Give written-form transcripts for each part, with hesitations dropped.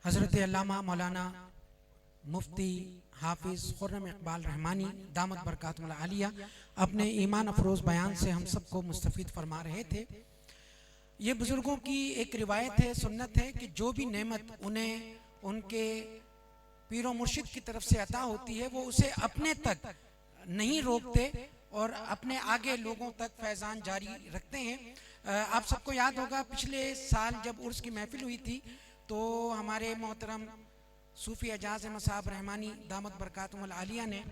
हज़रत अल्लामा मौलाना मुफ्ती हाफिज़ खुर्रम इकबाल रहमानी दामत बरकातुहुल आलिया अपने ईमान अफरोज़ बयान से हम सबको मुस्तफ़ीद फरमा रहे थे। ये बुज़ुर्गों की एक रिवायत है, सुन्नत है कि जो भी नेमत उन्हें उनके पीरो मुर्शिद की तरफ से अता होती है वो उसे अपने तक नहीं रोकते और अपने आगे लोगों तक फैज़ान जारी रखते हैं। आप सबको याद होगा पिछले साल जब उर्स की महफिल हुई थी तो हमारे मोहतरम सूफ़ी एजाज अहमद साहब रहमानी दामत बरकातुहुल आलिया ने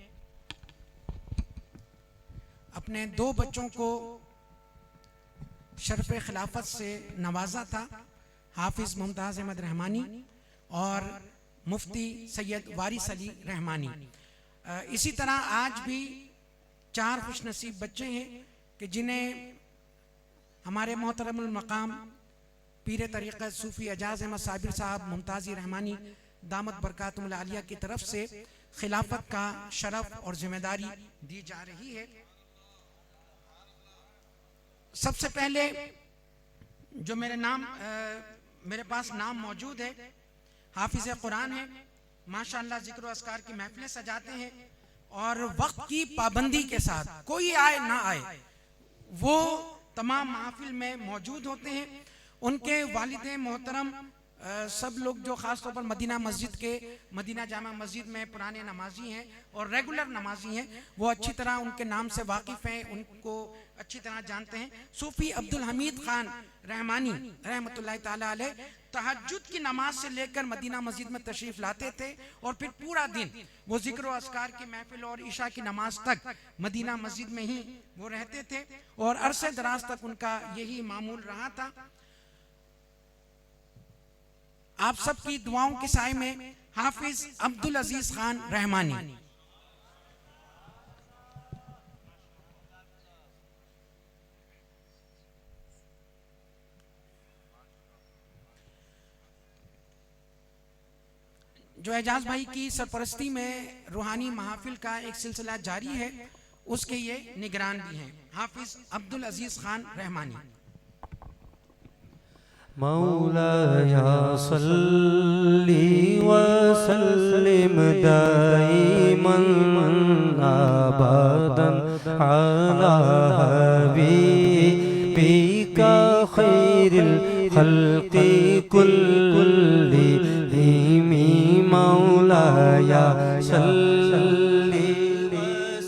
अपने 2 बच्चों को शर्फ़ खिलाफत से नवाजा था, हाफिज़ मुमताज़ अहमद रहमानी और मुफ्ती सैयद वारिस अली रहमानी। इसी तरह आज भी 4 खुशनसीब बच्चे हैं कि जिन्हें हमारे मोहतरमुल मकाम पीर तरीक़त सूफ़ी एजाज अहमद साबिर साहब मुमताज़ी रहमानी दामत बरकातुहुल आलिया की तरफ से खिलाफत का शरफ और जिम्मेदारी दी जा रही है। सबसे पहले जो मेरे पास नाम मौजूद है, हाफिज़ कुरान है, माशाअल्लाह ज़िक्र व अस्कार की महफिलें सजाते हैं और वक्त की पाबंदी के साथ कोई आए ना आए वो तमाम महफिल में मौजूद होते हैं। उनके वालिद मोहतरम सब लोग जो ख़ास तौर पर मदीना मस्जिद के मदीना जामा मस्जिद में पुराने नमाजी हैं और रेगुलर नमाजी हैं, वो अच्छी तरह उनके नाम से वाकिफ़ हैं, उनको अच्छी तरह जानते हैं। सूफ़ी अब्दुल हमीद खान रहमानी रहमतुल्लाह ताला अलैह तहज्जुद की नमाज से लेकर मदीना मस्जिद में तशरीफ़ लाते थे और फिर पूरा दिन वो ज़िक्र व अस्कार की महफिल और ईशा की नमाज तक मदीना मस्जिद में ही वो रहते थे और अरसे दराज तक उनका यही मामूल रहा था। आप सबकी दुआओं के साए में हाफिज अब्दुल अजीज खान रहमानी। जो एजाज भाई की सरपरस्ती में रूहानी महफिल का एक सिलसिला जारी है, उसके ये निगरान भी हैं हाफिज अब्दुल अजीज खान रहमानी। मौलाया सल्ली व सल्लिम दाइमन अबदन अला हबीबिका खैरिल खल्क़ि कुल्लिहिम। मौलाया सल्ली व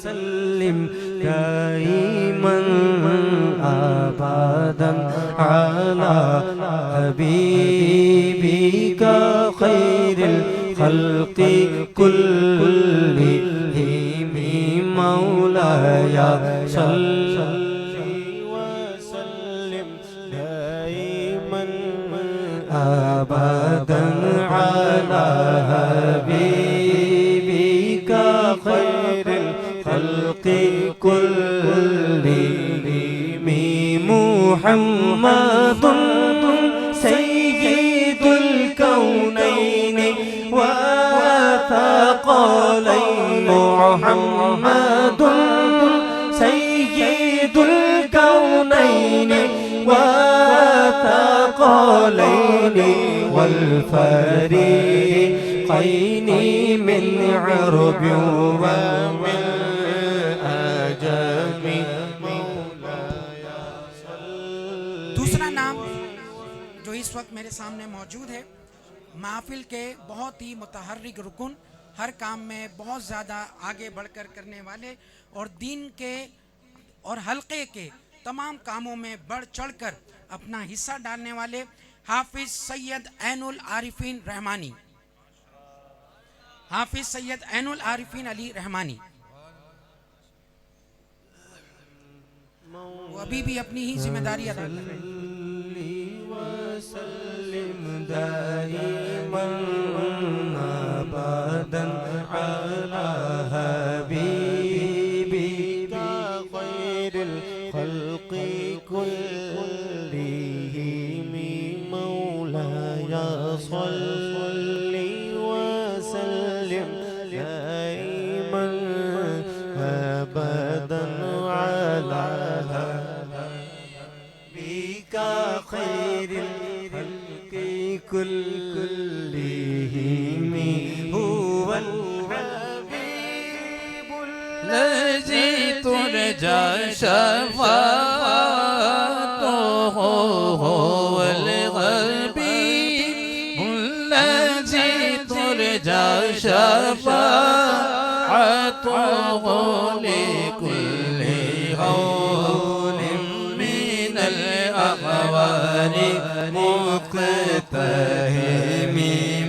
सल्लिम दाइमन अबदन अला हबीबिका खैरिल खल्क़ि कुल्लिहिम। मौलाया सल्ली व सल्लिम दाइमन अबदन अला हबीबिका खैरिल खल्क़ि कुल्लिहिम। मुहम्मदुन सय्यिदुल कौनैनि व थक़लैनि। मुहम्मदुन सय्यिदुल कौनैनि व थक़लैनि वल फरीक़ैनि मिन अरबि व मिन अजमि। दूसरा नाम जो इस वक्त मेरे सामने मौजूद है, महफिल के बहुत ही मुतहर्रिक रुकन, हर काम में बहुत ज़्यादा आगे बढ़कर करने वाले और दीन के और हल्के के तमाम कामों में बढ़ चढ़कर अपना हिस्सा डालने वाले हाफिज सैयद ऐनुल आरिफीन रहमानी। हाफिज सैयद ऐनुल आरिफीन अली रहमानी वो अभी भी अपनी ही जिम्मेदारी अदा कर रहे हैं। वसल्लिम दाइमन अबदन अला हबीबिका खैरिल खल्क़ि कुल्लिहिम। मौलाया सल्ली व सल्लिम दाइमन अबदन अला हबीबिका खैरिल खल्क़ि कुल्लिहिम। तुरजा शफाअतुहु हुवल गरीबुल्लज़ी तुरजा शफाअतुहु लिकुल्ली हौलिन मिनल अहवारि मुक़्तहिमी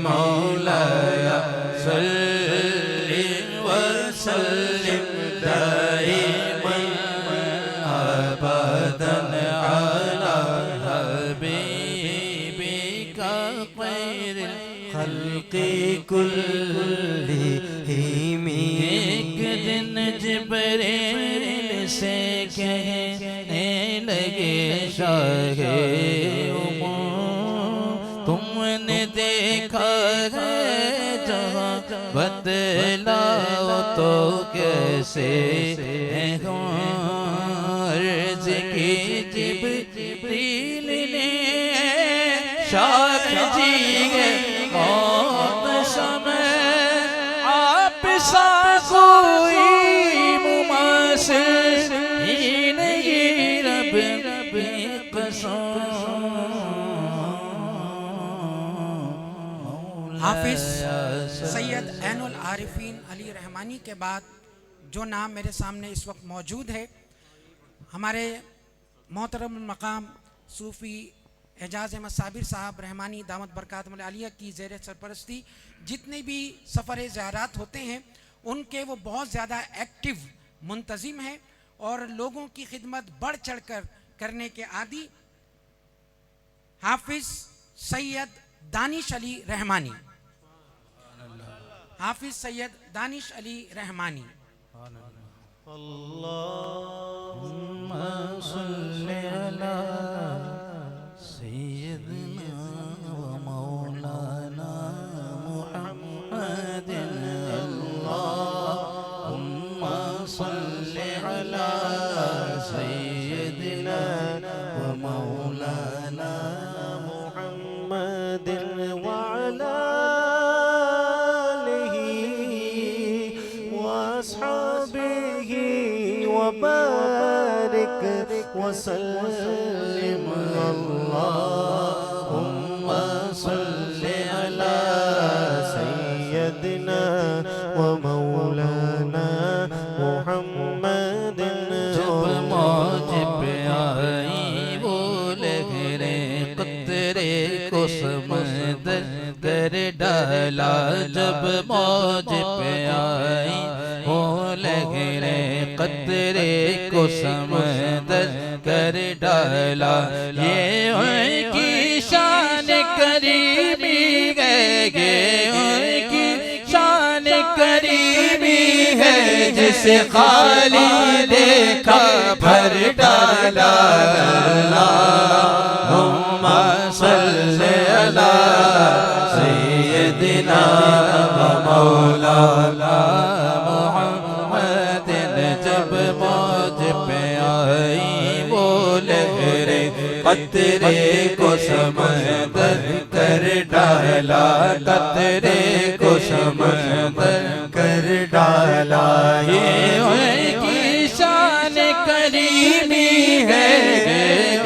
मौलाया सल्लि व सल्लिम दाइमन अबदन अला हबीबिका खैरिल खल्क़ि कुल्लिहिम। एक दिन जिब्रील से कहने लगे शाहे तुमने देखा है जहाँ बदलाओ तो कैसे अर्ज़ की जिब्रील ने शाख जी है मौत समय आप सा कोई मुमासिल ही नहीं रब की कसम। हाफिज सैयद ऐनुल आरिफीन अली रहमानी के बाद जो नाम मेरे सामने इस वक्त मौजूद है, हमारे मोहतरम मकाम सूफ़ी एजाज़ अहमद साबिर साहब रहमानी दामत बरकातुहुल आलिया की ज़ेर सरपरस्ती जितने भी सफ़र ज़ियारत होते हैं उनके वो बहुत ज़्यादा एक्टिव मुंतज़िम हैं और लोगों की खिदमत बढ़ चढ़ कर करने के आदी हाफिज सैयद दानिश अली रहमानी। हाफिज सैयद दानिश अली रहमानी। अल्लाहुम्मा सल्लि अला सय्यिदिना व मौलाना मुहम्मदिन। अल्लाहुम्मा सल्लि अला सय्यिदिना व मौलाना मुहम्मदिन व अला वबारिक वसल्लिम। अल्लाहुम्मा सल्लि अला सय्यदिना व मौलाना मुहम्मदिन। जब मौज पे आई वो लहरें कतरे को समंदर कर डाला। जब मौज पे आई वो लहरें कतरे को समंदर कर डाला। ये उनकी शान करीमी है, ये उनकी शान करीमी है जिसे खाली देखा भर डाला। अल्लाहुम्मा सल्लि अला सय्यदिना व मौलाना मुहम्मदिन। जब मौज पे आई वो लहरें कतरे को समंदर कर डाला। कतरे को समंदर कर डाला। ये उनकी शान करीमी है,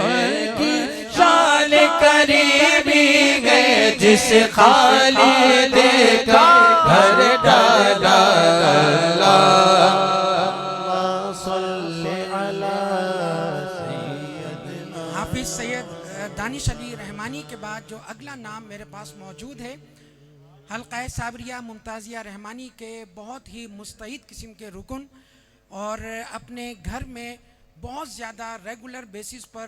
उनकी शान करीमी है जिसे खाली देखा भर डाला। हाफिज सैयद दानिश अली रहमानी के बाद जो अगला नाम मेरे पास मौजूद है, हल्का साबरिया मुमताज़िया रहमानी के बहुत ही मुस्तैद किस्म के रुकन और अपने घर में बहुत ज़्यादा रेगुलर बेसिस पर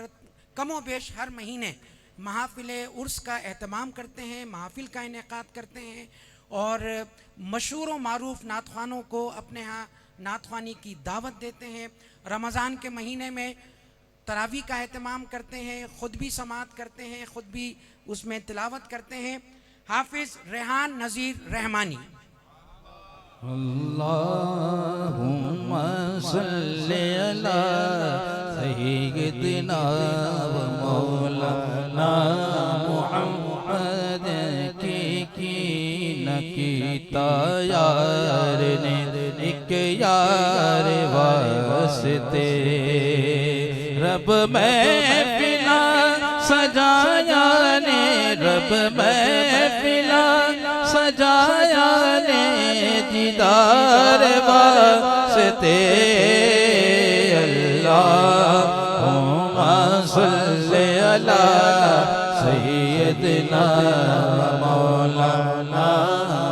कमो बेश हर महीने महफिल उर्स का एहतमाम करते हैं, महफिल का इनेकाद करते हैं और मशहूर व मारूफ नातख़्वानों को अपने यहाँ नातख़्वानी की दावत देते हैं। रमज़ान के महीने में तरावी का एहतमाम करते हैं, ख़ुद भी समात करते हैं, ख़ुद भी उसमें तिलावत करते हैं। हाफिज़ रेहान नज़ीर रहमानी। अल्लाहुम्मा सल्लि अला सय्यिदिना व मौलाना मुहम्मद की न कीता यार ने एक के यार वास्ते रब महफिला सजाया ने, रब महफिला सजाया ने दीदार वास्ते। अल्लाहुम्मा सल्ली अला सय्यदना मौलाना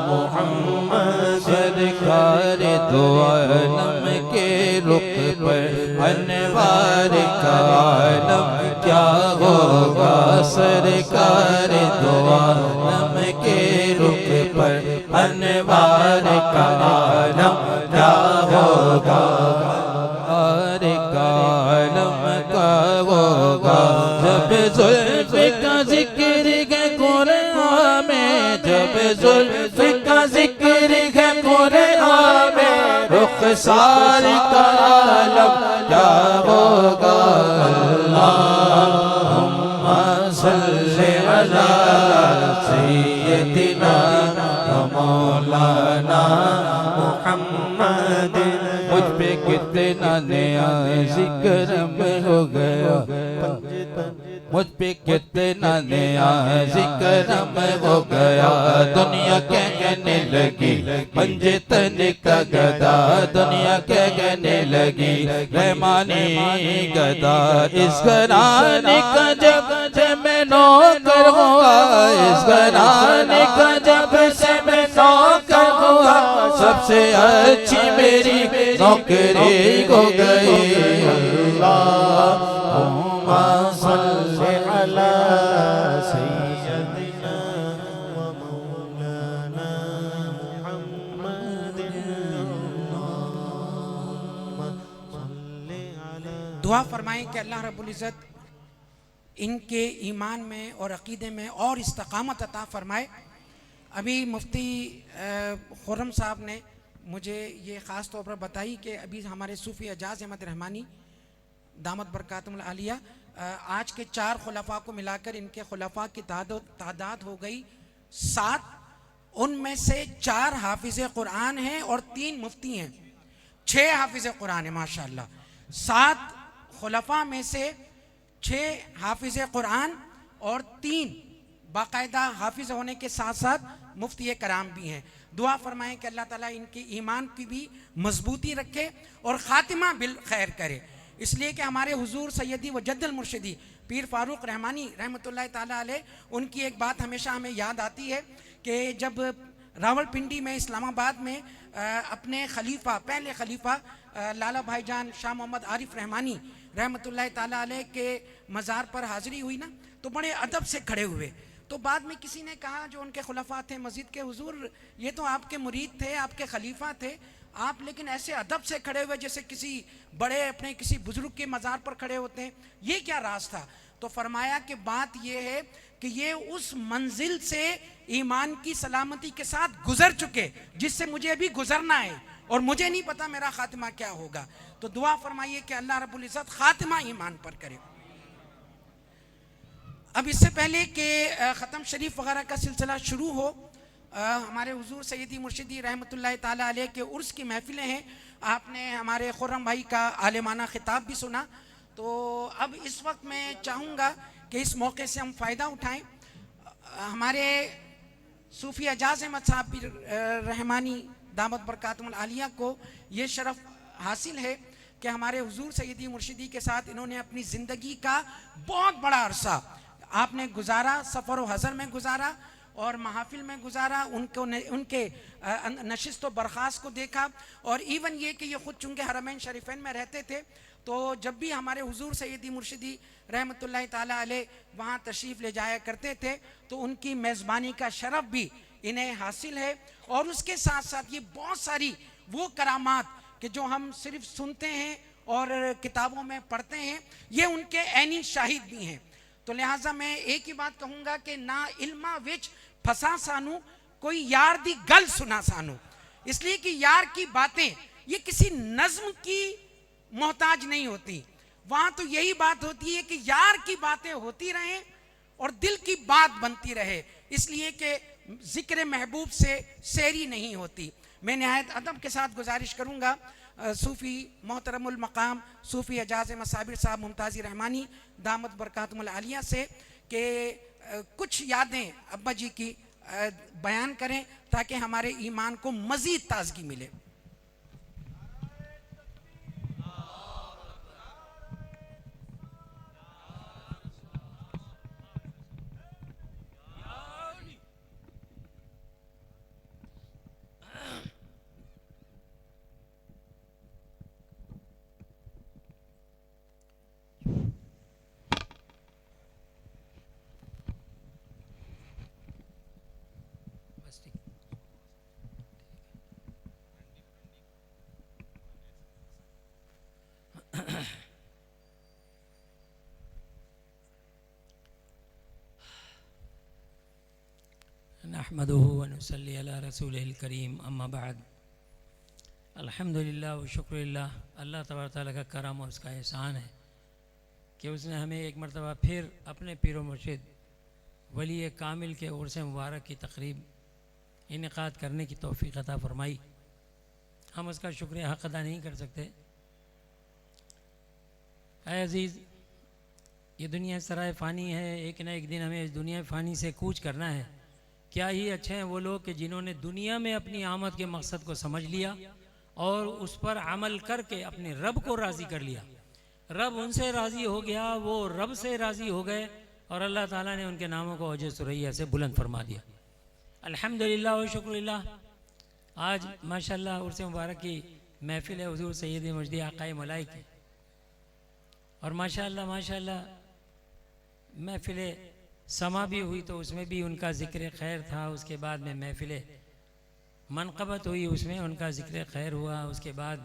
मुहम्मद सरकार दो आलम के रुख पर अनवार का आलम क्या होगा, सरकार दो आलम के रुख पर अनवार का आलम क्या होगा, जब जुल्फ का जिक्र है कुरान में, जब जुल्फ का जिक्र है कुरान में रुखसार का आलम क्या होगा। अल्लाहुम्मा सल्ली अला सय्यदिना मौलाना मुहम्मद। मुझ पे कितना नया जिक्र हो गया, मुझ पे कितना नया जिक्र हो गया। दुनिया कहने लगी पंजे तन का गदा, दुनिया कहने लगी रहमानी गदा। इस घराने का जब से मैं नौकर हुआ, इस घराने का जब से मैं नौकर हुआ, सबसे अच्छी मेरी नौकरी हो गई। अल्लाहुम्मा सल्ली अला सय्यदिना व मौलाना मुहम्मदिन। दुआ फरमाएं कि अल्लाह रब्बुल इज़्ज़त इनके ईमान में और अकीदे में और इस्तकामत अता फरमाए। अभी मुफ्ती खुर्रम साहब ने मुझे ये ख़ास तौर पर बताई कि अभी हमारे सूफ़ी एजाज अहमद रहमानी दामत बरकातुहुल आलिया आज के 4 खुलफा को मिलाकर इनके खुलफा की तादाद हो गई 7। उनमें से 4 हाफिज़ कुरान हैं और 3 मुफ्ती हैं। 6 हाफिज़ कुरान है माशाअल्लाह। 7 खुलफा में से 6 हाफिज़ कुरान और 3 बाकायदा हाफिज़ होने के साथ साथ मुफ्ती कराम भी हैं। दुआ फरमाएं कि अल्लाह ताला इनके ईमान की भी मजबूती रखे और ख़ातिमा बिल खैर करे। इसलिए कि हमारे हुजूर सैयदी व जद्दुल मुर्शिदी पीर फारूक रहमानी रहमतुल्लाह ताला अलैह, उनकी एक बात हमेशा हमें याद आती है कि जब रावलपिंडी में इस्लामाबाद में अपने खलीफा पहले खलीफा लाला भाईजान शाह मोहम्मद आरिफ रहमानी रहमतुल्लाह ताला अलैह के मज़ार पर हाज़िरी हुई ना, तो बड़े अदब से खड़े हुए। तो बाद में किसी ने कहा जो उनके खुलफा थे मस्जिद के, हुजूर ये तो आपके मुरीद थे, आपके खलीफा थे, आप लेकिन ऐसे अदब से खड़े हुए जैसे किसी बड़े अपने किसी बुजुर्ग के मज़ार पर खड़े होते हैं, ये क्या राज था? तो फरमाया कि बात ये है कि ये उस मंजिल से ईमान की सलामती के साथ गुजर चुके जिससे मुझे अभी गुजरना है और मुझे नहीं पता मेरा खात्मा क्या होगा। तो दुआ फरमाइए कि अल्लाह रब्बुल इज़्ज़त खात्मा ईमान पर करे। अब इससे पहले कि ख़त्म शरीफ वगैरह का सिलसिला शुरू हो, हमारे हुजूर सैयदी मुर्शिदी रहमतुल्लाह ताला अलैह के उर्स की महफिलें हैं। आपने हमारे खुर्रम भाई का आलिमाना खिताब भी सुना। तो अब इस वक्त मैं चाहूँगा कि इस मौके से हम फ़ायदा उठाएं। हमारे सूफ़ी एजाज अहमद साहब भी रहमानी दामत बरकातुहुल आलिया को ये शरफ़ हासिल है कि हमारे हुजूर सैयदी मुर्शिदी के साथ इन्होंने अपनी ज़िंदगी का बहुत बड़ा अरसा आपने गुजारा, सफ़र व हज़र में गुजारा और महफिल में गुजारा। उनके नशिस्त व बरखास्त को देखा और इवन ये कि ये ख़ुद चूँकि हरमैन शरीफैन में रहते थे, तो जब भी हमारे हुजूर सैयदी मुर्शिदी रहमतुल्लाह ताला अलैह वहाँ तशरीफ़ ले जाया करते थे तो उनकी मेज़बानी का शरफ़ भी इन्हें हासिल है। और उसके साथ साथ ये बहुत सारी वो करामात कि जो हम सिर्फ सुनते हैं और किताबों में पढ़ते हैं, ये उनके ऐनी शाहिद भी हैं। तो लिहाजा मैं एक ही बात कहूँगा कि ना इल्मा विच फसा सानू कोई यार दी गल सुना सानू, इसलिए कि यार की बातें ये किसी नज्म की मोहताज नहीं होती। वहाँ तो यही बात होती है कि यार की बातें होती रहें और दिल की बात बनती रहे, इसलिए कि जिक्र महबूब से सेरी नहीं होती। मैं नहायत अदब के साथ गुजारिश करूँगा सूफ़ी मोहतरमुल मकाम सूफ़ी एजाज मसाबिर साहब मुमताज़ी रहमानी दामत बरकातुल आलिया से कि कुछ यादें अब्बा जी की बयान करें ताकि हमारे ईमान को मज़ीद ताज़गी मिले। नहमदुहु व नुसल्ली अला रसूलिल करीम अम्मा बाद। अल्हम्दुलिल्लाह व शुक्रिल्लाह, अल्लाह तबारक तआला का करम और उसका एहसान है कि उसने हमें एक मरतबा फिर अपने पीर व मुर्शिद वली कामिल के उर्स मुबारक की तकरीब इनेकाद करने की तौफीक अता फरमाई। हम उसका शुक्रिया हक़ अदा नहीं कर सकते। ऐ अज़ीज़, ये दुनिया सराय फ़ानी है, एक न एक दिन हमें इस दुनिया फ़ानी से कूच करना है। क्या ही अच्छे हैं वो लोग कि जिन्होंने दुनिया में अपनी आमद के मकसद को समझ लिया और उस पर अमल करके अपने रब को राज़ी कर लिया। रब उनसे राज़ी हो गया, वो रब से राज़ी हो गए और अल्लाह ताला ने उनके नामों को औज सुरैया से बुलंद फरमा दिया। अल्हम्दुलिल्लाह व शुक्रिल्लाह। आज माशाअल्लाह उर्स मुबारक की महफ़िल है हुज़ूर सैयद मजदी आक़ाए मलाइक की, और माशाअल्लाह माशाअल्लाह महफ़िल समा भी हुई तो उसमें भी उनका ज़िक्र खैर था। उसके बाद में महफ़िल मनक़बत हुई, उसमें उनका ज़िक्र खैर हुआ। उसके बाद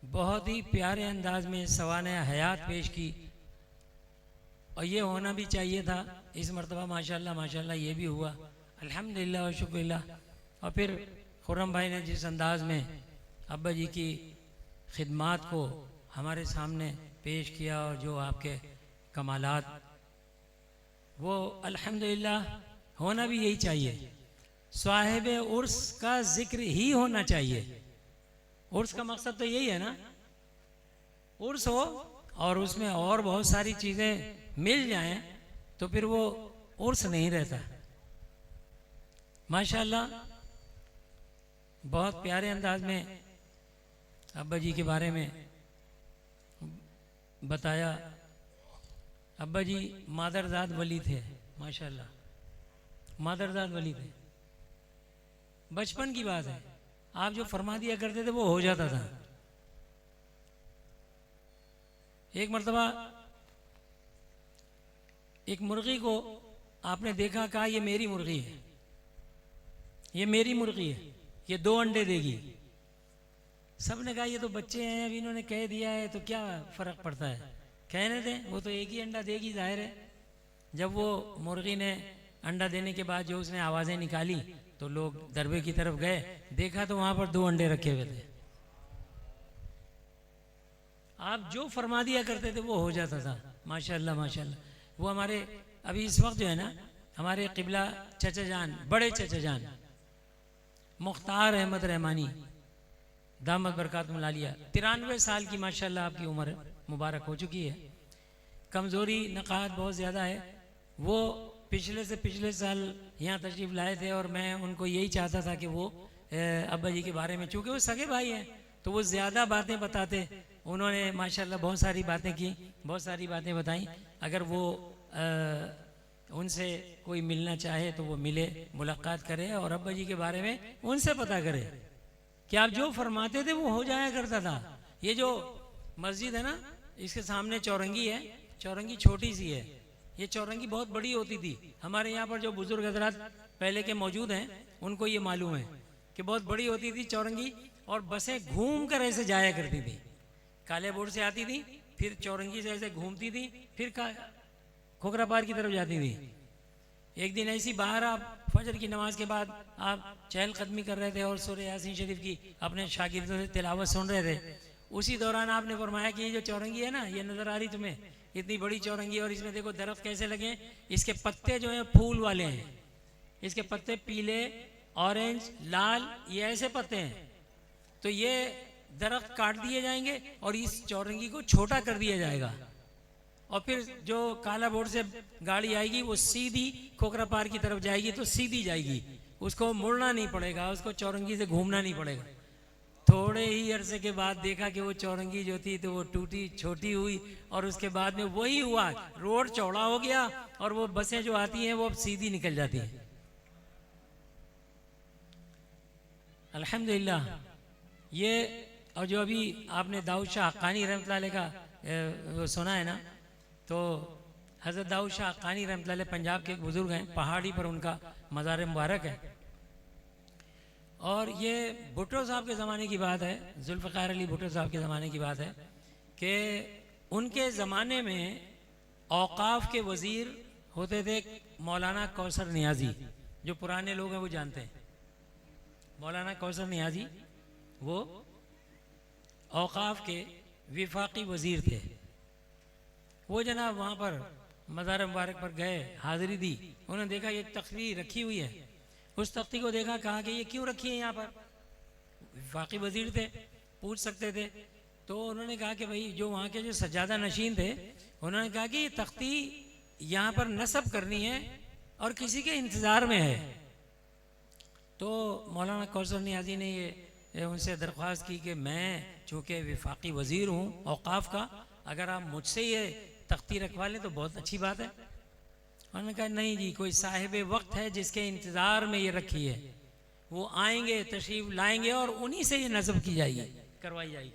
बहुत ही प्यारे अंदाज में सवाने हयात पेश की और ये होना भी चाहिए था। इस मरतबा माशाअल्लाह माशाअल्लाह ये भी हुआ, अल्हम्दुलिल्लाह व शुक्रिल्लाह। और फिर खुर्रम भाई ने जिस अंदाज में अब्बा जी की खिदमात को हमारे सामने पेश किया और जो आपके कमालात, वो अल्हम्दुलिल्लाह होना भी यही चाहिए। साहिब उर्स का जिक्र ही होना चाहिए। उर्स का मकसद तो यही है ना, उर्स हो और उसमें और बहुत सारी चीज़ें मिल जाएं तो फिर वो उर्स नहीं रहता। माशाअल्लाह बहुत प्यारे अंदाज में अब्बा जी के बारे में बताया। अब्बा जी मादरजाद वली थे, माशाअल्लाह मादरजाद वली थे। बचपन की बात है, आप जो फरमा दिया करते थे वो हो जाता था। एक मर्तबा एक मुर्गी को आपने देखा, कहा ये मेरी मुर्गी है, ये मेरी मुर्गी है, ये 2 अंडे देगी। सब ने कहा ये तो बच्चे हैं, अभी इन्होंने कह दिया है तो क्या फ़र्क पड़ता है, कहने दें, वो तो एक ही अंडा देगी, जाहिर है। जब वो मुर्गी ने अंडा देने के बाद जो उसने आवाज़ें निकाली तो लोग दरबे की तरफ गए, देखा तो वहाँ पर 2 अंडे रखे हुए थे। आप जो फरमा दिया करते थे वो हो जाता था। माशाअल्लाह माशाअल्लाह। वो हमारे अभी इस वक्त जो है ना, हमारे क़िबला चचा जान, बड़े चचा जान मुख्तार अहमद रहमानी दामत बरकातुहुल आलिया, 93 साल की माशाअल्लाह आपकी उम्र मुबारक हो चुकी है। कमज़ोरी नक़ाहत बहुत ज़्यादा है। वो पिछले से पिछले साल यहाँ तशरीफ़ लाए थे और मैं उनको यही चाहता था कि वो अब्बा जी के बारे में, चूँकि वो सगे भाई हैं तो वो ज़्यादा बातें बताते। उन्होंने माशाअल्लाह बहुत सारी बातें की, बहुत सारी बातें बताई। अगर वो उनसे कोई मिलना चाहे तो वो मिले, मुलाकात करे और अब्बा जी के बारे में उनसे पता करे कि आप जो फरमाते थे वो हो जाया करता था। ये जो मस्जिद है ना, इसके सामने चौरंगी है, चौरंगी छोटी सी है, ये चौरंगी बहुत बड़ी होती थी। हमारे यहाँ पर जो बुजुर्ग हजरात पहले के मौजूद हैं उनको ये मालूम है कि बहुत बड़ी होती थी चौरंगी, और बसें घूम कर ऐसे जाया करती थी। काले बोर्ड से आती थी, फिर चौरंगी से ऐसे घूमती थी, फिर खोखरा पार की तरफ जाती थी। एक दिन ऐसी बाहर आप फजर की नमाज के बाद आप चहलकदमी कर रहे थे और सूरह यासीन शरीफ की अपने शागिर्दों से तिलावत सुन रहे थे। उसी दौरान आपने फरमाया कि ये जो चौरंगी है ना, ये नज़र आ रही तुम्हें, इतनी बड़ी चौरंगी, और इसमें देखो दरख्त कैसे लगे, इसके पत्ते जो हैं फूल वाले हैं, इसके पत्ते पीले ऑरेंज, लाल, ये ऐसे पत्ते हैं, तो ये दरख्त काट दिए जाएंगे और इस चौरंगी को छोटा कर दिया जाएगा। और फिर जो काला बोर्ड से गाड़ी आएगी वो सीधी खोखरा पार की तरफ जाएगी, तो सीधी जाएगी, उसको मुड़ना नहीं पड़ेगा, उसको चौरंगी से घूमना नहीं पड़ेगा। थोड़े ही अरसे के बाद देखा कि वो चौरंगी जो थी तो वो टूटी, छोटी हुई, और उसके बाद में वही हुआ, रोड चौड़ा हो गया और वो बसें जो आती हैं वो अब सीधी निकल जाती हैं। अल्हम्दुलिल्लाह। ये और जो अभी आपने दाऊद शाह हक्कानी रहमतुल्लाह अलैह का वो सुना है ना, तो हज़रत दाऊद शाह हक्कानी रहमतुल्लाह अलैह पंजाब के एक बुज़ुर्ग हैं, पहाड़ी पर उनका मज़ार मुबारक है। और ये भुट्टो साहब के ज़माने की बात है, जुल्फ़िकार अली भुट्टो साहब के ज़माने की बात है कि उनके ज़माने में औक़ाफ़ के वज़ीर होते थे मौलाना कौसर नियाज़ी, जो पुराने लोग हैं वो जानते हैं। मौलाना कौसर नियाज़ी वो औक़ाफ़ के विफाकी वज़ीर थे। वो जनाब वहाँ पर मज़ार मुबारक पर गए, हाज़िरी दी, उन्होंने देखा एक तख्ती रखी हुई है। उस तख्ती को देखा, कहा कि ये क्यों रखी है यहाँ पर। विफाकी वज़ीर थे, पूछ सकते थे, तो उन्होंने कहा कि भाई जो वहाँ के जो सज्जादा नशीन थे, उन्होंने कहा कि ये तख्ती यहाँ पर नस्ब करनी है और किसी के इंतज़ार में है। तो मौलाना कौसर नियाज़ी ने ये उनसे दरख्वास्त की कि मैं चूँकि विफाकी वज़ीर हूँ औक़ाफ़ का, अगर आप मुझसे ये तख्ती रखवा लें तो बहुत अच्छी बात है। उन्होंने कहा नहीं जी, कोई साहिब वक्त है जिसके इंतज़ार में ये रखी है, वो आएंगे, तशरीफ़ लाएंगे और उन्हीं से ये नस्ब की जाएगी, करवाई जाएगी।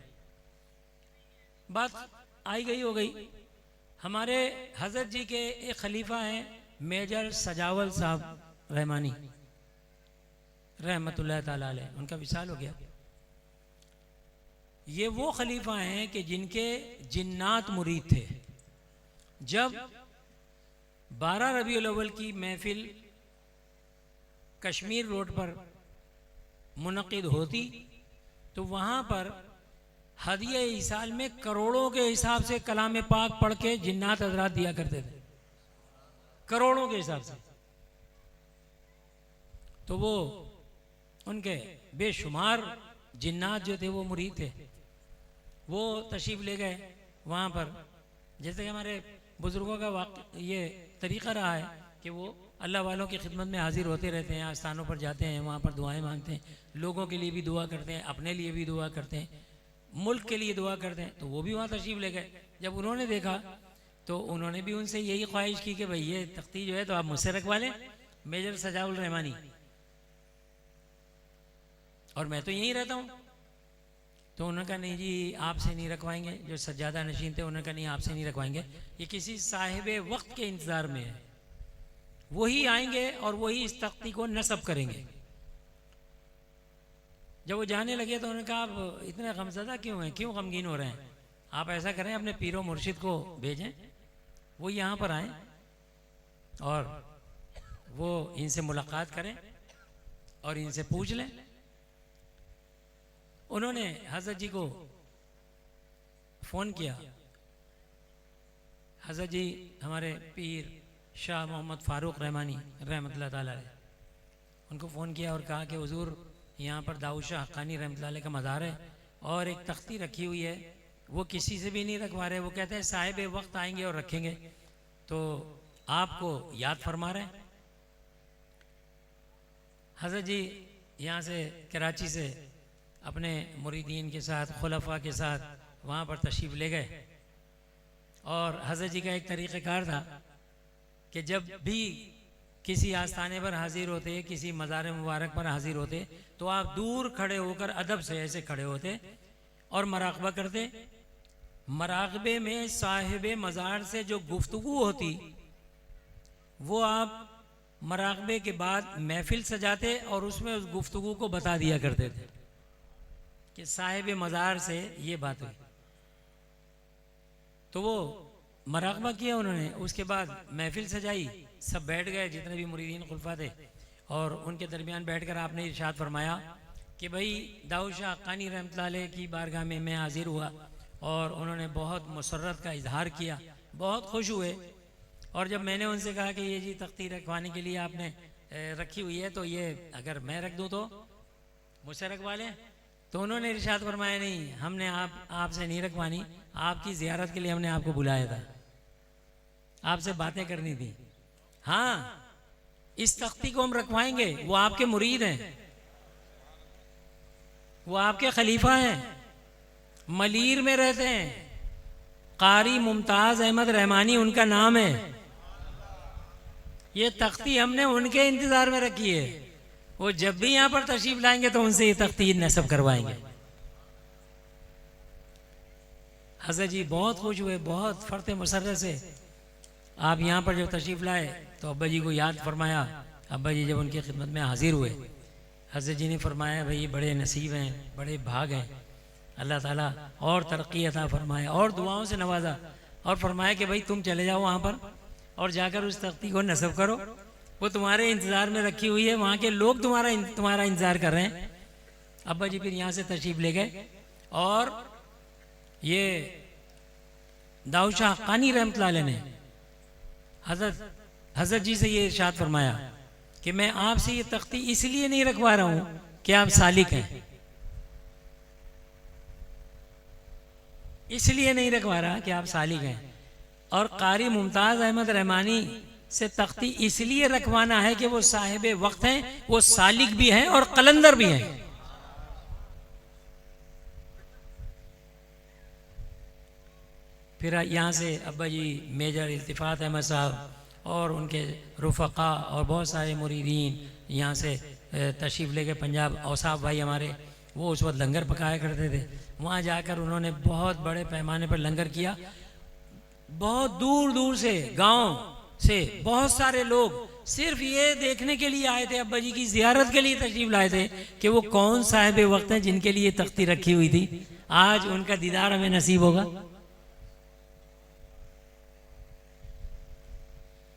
बात आई गई हो गई। हमारे हज़रत जी के एक खलीफा हैं मेजर सजावल साहब रहमानी रहमतुल्लाह ताला अलैह, उनका विसाल हो गया। ये वो खलीफा हैं कि जिनके जिन्नात मुरीद थे। जब 12 रबीउल अव्वल की महफिल कश्मीर रोड पर मुनक़िद होती तो वहाँ पर हदिया ईसाल में करोड़ों के हिसाब से कलाम पाक पढ़ के जिन्नात हज़रात दिया करते थे, करोड़ों के हिसाब से। तो वो उनके बेशुमार जिन्नात जो थे वो मुरीद थे, वो तशरीफ़ ले गए वहाँ पर। जैसे कि हमारे बुज़ुर्गों का ये तरीक़ा रहा है कि वो अल्लाह वालों की खिदमत में हाजिर होते रहते हैं, आस्थानों पर जाते हैं, वहाँ पर दुआएं मांगते हैं, लोगों के लिए भी दुआ करते हैं, अपने लिए भी दुआ करते हैं, मुल्क के लिए दुआ करते हैं। तो वो भी वहाँ तशरीफ़ ले गए। जब उन्होंने देखा तो उन्होंने भी उनसे यही ख्वाहिश की कि भाई ये तख्ती जो है तो आप मुझसे रखवा लें, मेजर सजाउल रहमानी, और मैं तो यहीं रहता हूँ। तो उन्होंने कहा नहीं जी, आपसे नहीं रखवाएंगे। जो सज्जादा नशीन थे उन्होंने कहा नहीं, आपसे नहीं रखवाएंगे, ये किसी साहिब वक्त के इंतज़ार में है, वही आएंगे और वही इस तख्ती को नस्ब करेंगे। जब वो जाने लगे तो उन्होंने कहा आप इतने गमज़दा क्यों हैं, क्यों गमगीन हो रहे हैं, आप ऐसा करें अपने पीरो मुर्शिद को भेजें, वो यहाँ पर आएँ और वो इनसे मुलाकात करें और इनसे पूछ लें। उन्होंने हज़रत जी को फ़ोन किया। हज़रत जी हमारे पीर शाह मोहम्मद फ़ारूक रहमानी रहमतुल्लाह ताला अलैह, उनको फ़ोन किया और कहा कि हुज़ूर यहाँ पर दाऊद शाह हक्कानी रहमतुल्लाह अलैह का मज़ार है और एक तख्ती रखी हुई है, वो किसी से भी नहीं रखवा रहे, वो कहते हैं साहिब वक्त आएंगे और रखेंगे, तो आपको याद फरमा रहे हैं। हज़रत जी यहाँ से कराची से अपने मुरीदीन के साथ, खुलफा के साथ वहाँ पर तशरीफ़ ले गए। और हज़रत जी का एक तरीक़ेकार था कि जब भी किसी आस्थाने पर हाजिर होते, किसी मज़ार मुबारक पर हाजिर होते, तो आप दूर खड़े होकर अदब से ऐसे खड़े होते और मराक़बा करते। मराक़बे में साहिब मज़ार से जो गुफ्तगू होती वो आप मराक़बे के बाद महफिल सजाते और उसमें उस गुफ्तगू को बता दिया करते थे कि साहिब मज़ार से ये बात हुई। तो वो मराक़बा किया उन्होंने, उसके बाद महफिल सजाई, सब बैठ गए जितने भी मुरीदीन खुलफा थे, और उनके दरमियान बैठकर आपने इरशाद फरमाया कि भाई दाऊद शाह हक्कानी रहमतुल्लाह अलैह की बारगाह में मैं हाजिर हुआ और उन्होंने बहुत मुसर्रत का इजहार किया, बहुत खुश हुए। और जब मैंने उनसे कहा कि ये जी तख्ती रखवाने के लिए आपने रखी हुई है, तो ये अगर मैं रख दूं तो मुझसे रखवा लें। तो उन्होंने इरशाद फरमाया नहीं, हमने आपसे नहीं रखवानी, आपकी ज़ियारत के लिए हमने आपको बुलाया था, आपसे बातें करनी थी। हाँ, इस तख्ती को हम रखवाएंगे, वो आपके मुरीद हैं, वो आपके खलीफा हैं, मलीर में रहते हैं, कारी मुमताज़ अहमद रहमानी उनका नाम है। ये तख्ती हमने उनके इंतज़ार में रखी है, वो जब भी यहाँ पर तशरीफ लाएंगे तो उनसे ये तख्ती नस्ब करवाएंगे। हज़रत जी बहुत खुश हुए, बहुत फर्ते मुसर्रत से आप यहाँ पर जब तशरीफ़ लाए तो अब्बा जी को याद फरमाया। अब्बा जी जब उनकी खिदमत में हाजिर हुए, हज़रत जी ने फरमाया भाई ये बड़े नसीब हैं, बड़े भाग हैं, अल्लाह ताला और तरक्की अता फरमाए और दुआओं से नवाजा। और फरमाया कि भाई तुम चले जाओ वहाँ पर और जाकर उस तख्ती को नस्ब करो, वो तुम्हारे इंतज़ार में रखी हुई है, वहाँ के लोग तुम्हारा इंतज़ार कर रहे हैं। अब्बा जी फिर यहाँ से तशरीफ़ ले गए और ये दाऊद शाह हक्कानी रहमतुल्लाह अलैह ने हज़रत जी से ये इरशाद फरमाया कि मैं आपसे ये तख्ती इसलिए नहीं रखवा रहा हूँ कि आप सालिक हैं, इसलिए नहीं रखवा रहा कि आप सालिक हैं, और कारी मुमताज़ अहमद रहमानी से तख्ती इसलिए रखवाना है कि वो साहिब वक्त हैं, वो सालिक भी हैं और कलंदर भी हैं। फिर यहाँ से अब्बा जी मेजर इल्तिफ़ात अहमद साहब और उनके रुफ़क़ा और बहुत सारे मुरीदीन यहाँ से तशरीफ़ लेके पंजाब औसाफ भाई हमारे, वो उस वक्त लंगर पकाया करते थे, वहाँ जाकर उन्होंने बहुत बड़े पैमाने पर लंगर किया। बहुत दूर दूर से गांव से बहुत सारे लोग सिर्फ ये देखने के लिए आए थे, अब्बा जी की ज़ियारत के लिए तशरीफ़ लाए थे कि वो कौन साहिब वक्त हैं जिनके लिए तख्ती रखी हुई थी। आज उनका दीदार हमें नसीब होगा।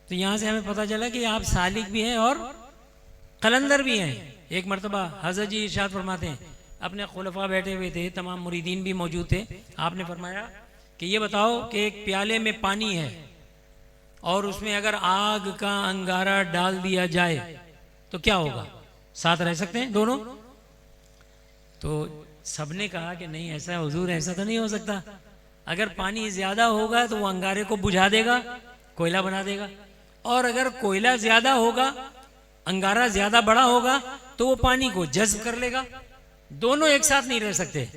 तो यहाँ से हमें पता चला कि आप सालिक भी हैं और कलंदर भी हैं। एक मरतबा हज़रत जी इरशाद फरमाते हैं, अपने खुलफा बैठे हुए थे, तमाम मुरीदीन भी मौजूद थे, आपने फरमाया कि ये बताओ कि एक प्याले में पानी है और उसमें अगर आग का अंगारा डाल दिया जाए तो क्या होगा, साथ रह सकते हैं दोनों? तो सबने कहा कि नहीं ऐसा हुजूर, ऐसा तो नहीं हो सकता, अगर पानी ज़्यादा होगा तो वो अंगारे को बुझा देगा, कोयला बना देगा, और अगर कोयला ज़्यादा होगा, अंगारा ज़्यादा बड़ा होगा तो वो पानी को जज्ब कर लेगा, दोनों एक साथ नहीं रह सकते।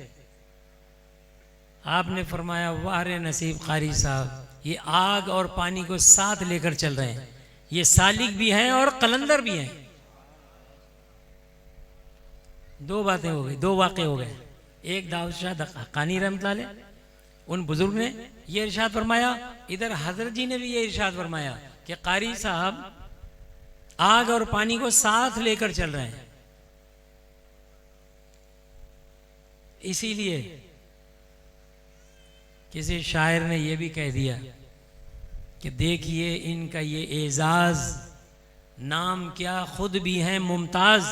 आपने फरमाया वाह रे नसीब कारी साहब, ये आग और पानी को साथ लेकर चल रहे हैं, ये सालिक भी हैं और कलंदर भी हैं। दो बातें हो गई, दो वाक़े हो गए। एक दाऊद शाह हक्कानी रहमतुल्लाह अलैह, उन बुजुर्ग ने ये इरशाद फरमाया, इधर हज़रत जी ने भी ये इरशाद फरमाया कि कारी साहब आग और पानी को साथ लेकर चल रहे हैं। इसीलिए किसी शायर ने यह भी कह दिया कि देखिए इनका ये एजाज, नाम क्या खुद भी हैं मुमताज,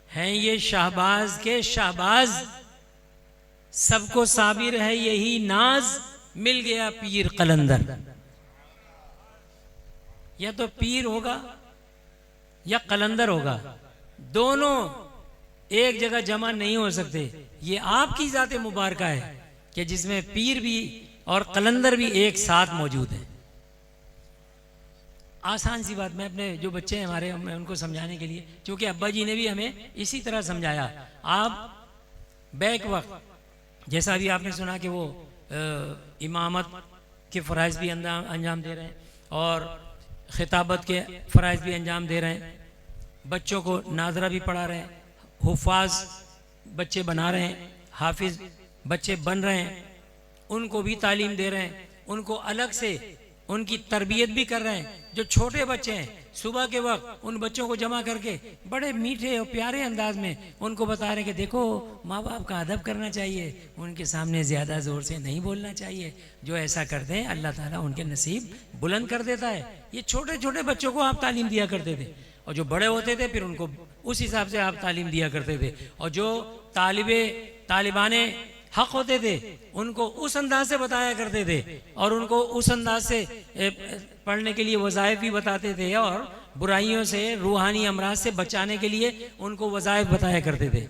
हैं ये शाहबाज के शाहबाज, सबको साबिर है यही नाज, मिल गया पीर कलंदर। या तो पीर होगा या कलंदर होगा, दोनों एक जगह जमा नहीं हो सकते। ये आपकी ज़ात मुबारका है कि जिसमें पीर भी और कलंदर भी एक साथ मौजूद है। आसान सी बात, मैं अपने जो बच्चे हैं हमारे, मैं उनको समझाने के लिए, क्योंकि अब्बा जी ने भी हमें इसी तरह समझाया। आप बैक वक्त जैसा भी आपने सुना कि वो इमामत के फ़राइज़ भी अंजाम दे रहे हैं और खिताबत के फ़राइज़ भी अंजाम दे रहे हैं, बच्चों को नाजरा भी पढ़ा रहे हैं, हुफ़ाज़ बच्चे बना रहे हैं, हाफिज़ बच्चे बन रहे हैं, उनको भी तालीम दे रहे हैं, उनको अलग से उनकी तरबियत भी कर रहे हैं। जो छोटे बच्चे हैं, सुबह के वक्त उन बच्चों को जमा करके बड़े मीठे और प्यारे अंदाज में उनको बता रहे हैं कि देखो माँ बाप का अदब करना चाहिए, उनके सामने ज़्यादा ज़ोर से नहीं बोलना चाहिए। जो ऐसा करते हैं अल्लाह ताला उनके नसीब बुलंद कर देता है। ये छोटे छोटे बच्चों को आप तालीम दिया करते थे, और जो बड़े होते थे फिर उनको उस हिसाब से आप तालीम दिया करते थे, और जो तालिबाने हक होते थे उनको उस अंदाज से बताया करते थे, और उनको उस अंदाज से पढ़ने के लिए वज़ाइफ भी बताते थे और बुराइयों से, रूहानी अमराज से बचाने के लिए उनको वज़ाइफ बताया करते थे।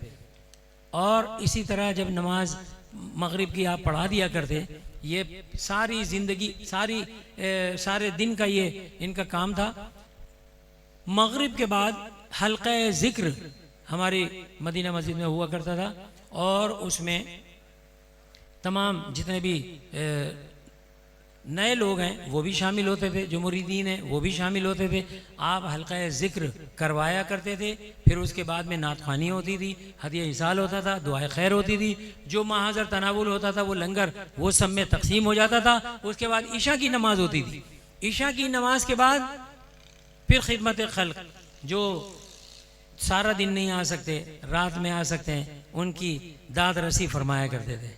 और इसी तरह जब नमाज मगरिब की आप पढ़ा दिया करते, ये सारी ज़िंदगी, सारे दिन का ये इनका काम था। मगरिब के बाद हल्का ज़िक्र हमारी मदीना मस्जिद में हुआ करता था, और उसमें तमाम जितने भी नए लोग हैं वो भी शामिल होते थे, जो मुरीदीन हैं वो भी शामिल होते थे। आप हल्का ज़िक्र करवाया करते थे। फिर उसके बाद में नात ख़्वानी होती थी, हदिया इसाल होता था, दुआए खैर होती थी, जो महाज़र तनावुल होता था वो लंगर वो सब में तकसीम हो जाता था। उसके बाद ईशा की नमाज होती थी। ईशा की नमाज के बाद फिर खिदमत खल्क, जो सारा दिन नहीं आ सकते, रात में आ सकते हैं, उनकी दाद रसी फरमाया करते थे।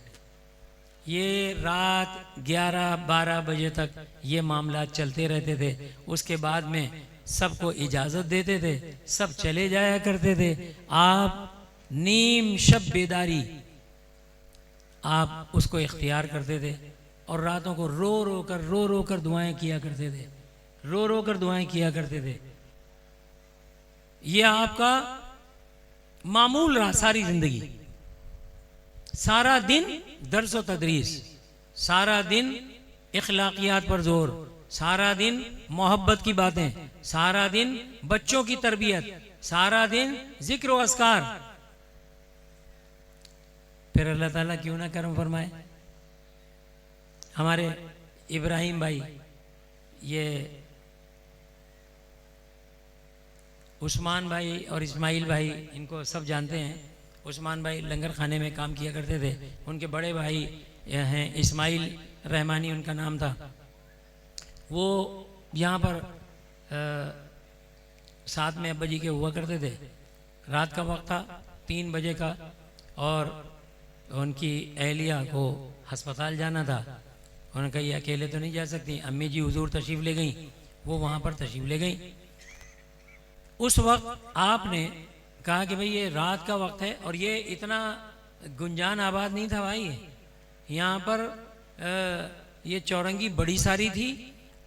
ये रात 11-12 बजे तक ये मामला चलते रहते थे। उसके बाद में सबको इजाज़त देते थे, सब चले जाया करते थे। आप नीम शब बेदारी आप उसको इख्तियार करते थे, और रातों को रो रो कर दुआएं किया करते थे, रो रो कर दुआएं किया करते थे। ये आपका मामूल रहा सारी ज़िंदगी। सारा दिन दर्स व तदरीस, सारा दिन इखलाकियात पर जोर, सारा दिन मोहब्बत की बातें, सारा दिन बच्चों की तरबियत, सारा दिन जिक्र व अस्कार। फिर अल्लाह ताला क्यों ना करम फरमाए। हमारे इब्राहिम भाई, ये उस्मान भाई और इस्माइल भाई, इनको सब जानते हैं। उस्मान भाई लंगर खाने में काम किया करते थे। उनके बड़े भाई हैं इस्माइल रहमानी उनका नाम था। वो यहाँ पर साथ में अब्बा जी के हुआ करते थे। रात का वक्त था, 3 बजे का, और उनकी अहलिया को हस्पताल जाना था। उन्होंने कहा ये अकेले तो नहीं जा सकती, अम्मी जी हुजूर तशरीफ़ ले गई, वो वहाँ पर तशरीफ़ ले गई। उस वक्त आपने कहा कि भाई ये रात का वक्त है, और ये इतना गुंजान आबाद नहीं था भाई। यहाँ पर ये चौरंगी बड़ी सारी थी,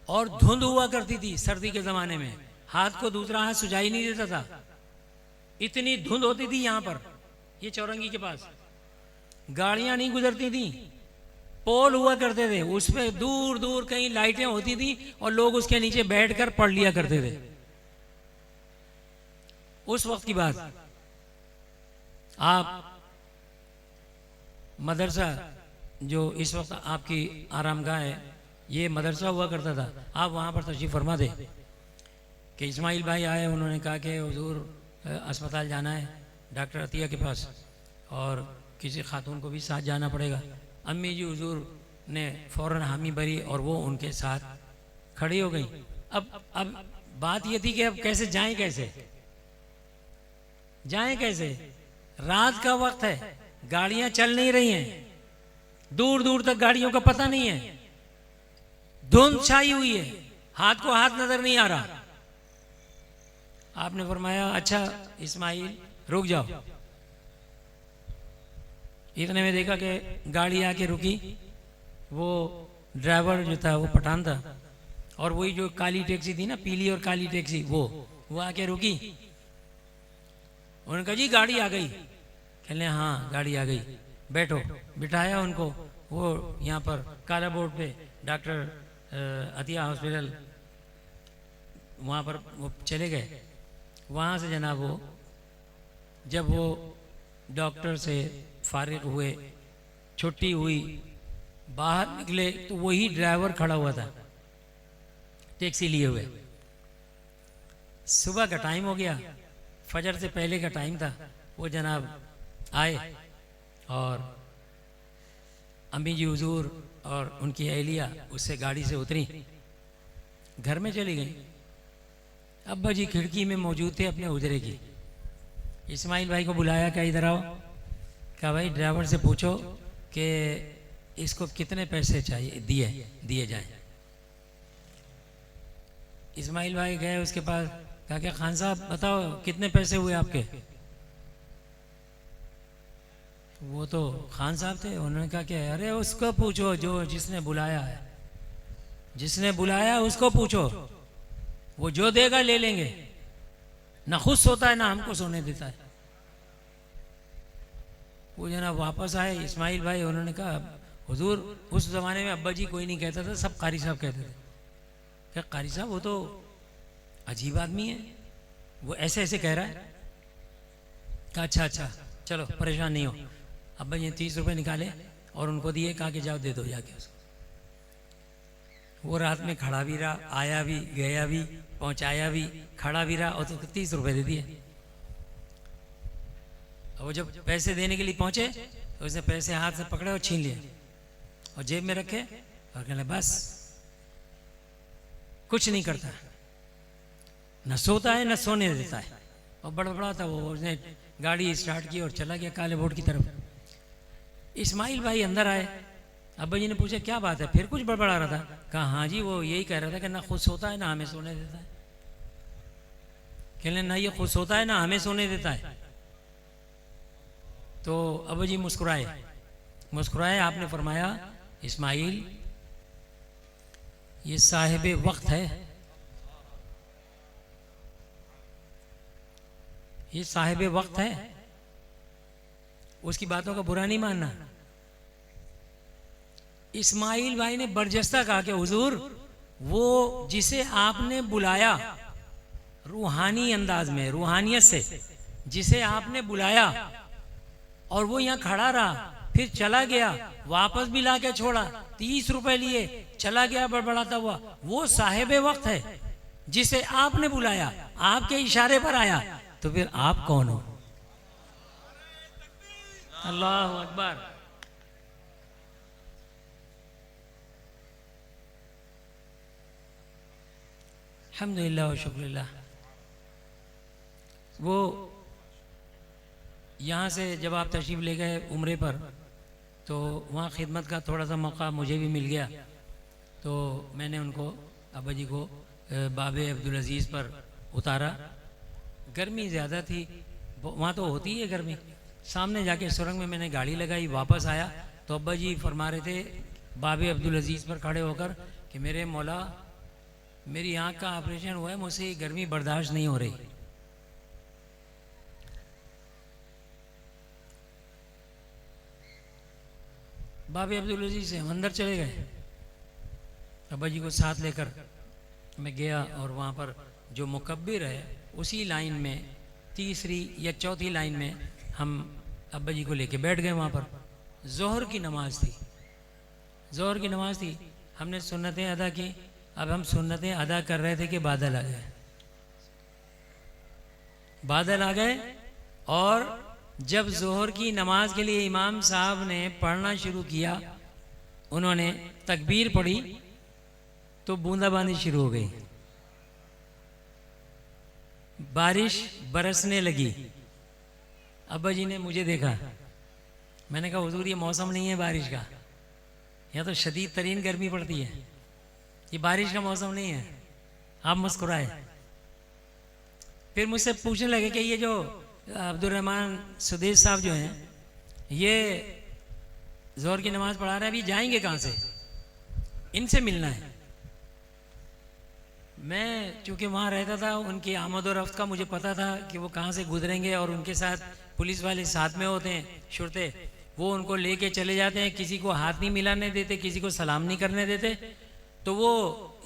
और धुंध हुआ करती थी सर्दी के ज़माने में। हाथ को दूसरा हाथ सुझाई नहीं देता था, इतनी धुंध होती थी यहाँ पर। ये चौरंगी के पास गाड़ियाँ नहीं गुजरती थी, पोल हुआ करते थे, उस पर दूर दूर कहीं लाइटें होती थी, और लोग उसके नीचे बैठकर पढ़ लिया करते थे। उस वक्त की बात। आप मदरसा, जो इस वक्त आपकी आरामगाह है, ये मदरसा हुआ करता था। आप वहाँ पर तशरीफ़ फरमा दे कि इस्माइल भाई आए, उन्होंने कहा कि हुजूर अस्पताल जाना है डॉक्टर अतिया के पास, और किसी खातून को भी साथ जाना पड़ेगा। अम्मी जी हुजूर ने फ़ौरन हामी भरी, और वो उनके साथ खड़ी हो गई। अब बात ये थी कि अब कैसे जाएं, कैसे रात का वक्त है, गाड़ियां चल नहीं रही हैं, दूर दूर तक गाड़ियों का पता नहीं है, धुंध छाई हुई है, हाथ को हाथ नजर नहीं आ रहा। आपने फरमाया अच्छा इस्माइल रुक जाओ। इतने में देखा कि गाड़ी आके रुकी। वो ड्राइवर जो था वो पठान था, और वही जो काली टैक्सी थी ना, पीली और काली टैक्सी, वो आके रुकी। उन्होंने कहा जी गाड़ी आ गई। कहने हाँ गाड़ी आ गई, बैठो। बिठाया उनको। वो यहाँ पर काला बोर्ड पे डॉक्टर अतिया हॉस्पिटल, वहाँ पर वो चले गए। वहाँ से जनाब वो जब वो डॉक्टर से फारिग हुए, छुट्टी हुई, बाहर निकले तो वही ड्राइवर खड़ा हुआ था टैक्सी लिए हुए। सुबह का टाइम हो गया, फजर से पहले का टाइम था। वो जनाब आए और अम्मी जी हुजूर और उनकी अहलिया उससे गाड़ी से उतरी, घर में चली गई। अब्बा जी खिड़की में मौजूद थे अपने उजरे की। इस्माइल भाई को बुलाया, क्या इधर आओ। कहा भाई ड्राइवर से पूछो कि इसको कितने पैसे चाहिए, दिए जाए। इस्माइल भाई गए उसके पास, कहा कि खान साहब बताओ कितने पैसे हुए आपके। वो तो खान साहब थे। उन्होंने कहा कि अरे उसको पूछो जो जिसने बुलाया है, जिसने बुलाया उसको पूछो, वो जो देगा ले लेंगे, ना खुद सोता है ना हमको सोने देता है। वो जना वापस आए इस्माइल भाई, उन्होंने कहा हुजूर उस ज़माने में अब्बा जी कोई नहीं कहता था, सब कारी साहब कहते थे। क्या कारी साहब, वो तो अजीब आदमी है, वो ऐसे ऐसे कह रहा है। कहा अच्छा अच्छा चलो परेशान नहीं हो। अब्बा जी ने 30 रुपये निकाले और उनको दिए, कहा कि जाओ दे दो जाके उसको। वो रात में खड़ा भी रहा, आया भी, गया भी, पहुंचाया भी, खड़ा भी रहा और तो 30 रुपये दे दिए। और वो जब पैसे देने के लिए पहुंचे तो उसने पैसे हाथ से पकड़े और छीन लिए और जेब में रखे और कहने बस कुछ नहीं करता, न सोता है न सोने देता है। और बड़ा था वो, उसने गाड़ी स्टार्ट की और चला गया काले बोर्ड की तरफ। इस्माइल भाई अंदर आए, अब्बा जी ने पूछा क्या बात है, फिर कुछ बड़बड़ा रहा था। कहा हाँ जी वो यही कह रहा था कि ना खुद सोता है ना हमें सोने देता है। कहने ना ये खुद सोता है ना हमें सोने देता है। तो अब्बा जी मुस्कुराए, आपने फरमाया इस्माइल ये साहिबे वक्त है, ये साहिबे वक्त है, उसकी बातों का बुरा नहीं मानना। इस्माइल भाई ने बरजस्ता कहा कि हुजूर वो जिसे आपने बुलाया रूहानी अंदाज में, रूहानियत से जिसे आपने बुलाया और वो यहाँ खड़ा रहा, फिर चला गया, वापस भी ला के छोड़ा, 30 रुपए लिए चला गया बड़बड़ाता हुआ, वो साहिबे वक्त है जिसे आपने बुलाया, आपके इशारे पर आया, तो फिर आप कौन हो? अल्लाह अकबर। अल्हम्दुलिल्लाह व शुक्रिल्लाह। वो यहाँ से जब आप तशरीफ़ ले गए उम्रे पर, तो वहाँ खिदमत का थोड़ा सा मौका मुझे भी मिल गया। तो मैंने उनको अब्बा जी को बाबे अब्दुल अजीज़ पर उतारा। गर्मी ज़्यादा थी, वहाँ तो होती है गर्मी। सामने जाके सुरंग में मैंने गाड़ी लगाई, वापस आया तो अब्बा जी फरमा रहे थे बाबे अब्दुल अजीज़ पर खड़े होकर कि मेरे मौला मेरी आँख का ऑपरेशन हुआ है, मुझसे ये गर्मी बर्दाश्त नहीं हो रही। बाबे अब्दुल अजीज़ से हम अंदर चले गए, अब्बा जी को साथ लेकर मैं गया और वहाँ पर जो मुकब्बिर है उसी लाइन में, तीसरी या चौथी लाइन में हम अब्बा जी को लेके बैठ गए। वहाँ पर ज़ोहर की नमाज़ थी, ज़ोहर की नमाज़ थी। हमने सुन्नतें अदा की। अब हम सुन्नतें अदा कर रहे थे कि बादल आ गए। बादल आ गए और जब ज़ोहर की नमाज के लिए इमाम साहब ने पढ़ना शुरू किया, उन्होंने तकबीर पढ़ी तो बूंदाबांदी शुरू हो गई, बारिश बरसने लगी। अब्बा जी ने मुझे देखा, मैंने कहा हुजूर ये मौसम नहीं है बारिश का, यहाँ तो शदीद तरीन गर्मी पड़ती है, ये बारिश का मौसम नहीं है। आप मुस्कुराए। फिर मुझसे पूछने लगे कि ये जो अब्दुल रहमान सुदेश साहब जो हैं, ये ज़ोहर की नमाज़ पढ़ा रहे हैं, अभी जाएंगे कहाँ से, इनसे मिलना है। मैं चूँकि वहाँ रहता था, उनकी आमद और रफ्त का मुझे पता था कि वो कहाँ से गुजरेंगे, और उनके साथ पुलिस वाले साथ में होते हैं, शुरते, वो उनको लेके चले जाते हैं, किसी को हाथ नहीं मिलाने देते, किसी को सलाम नहीं करने देते। तो वो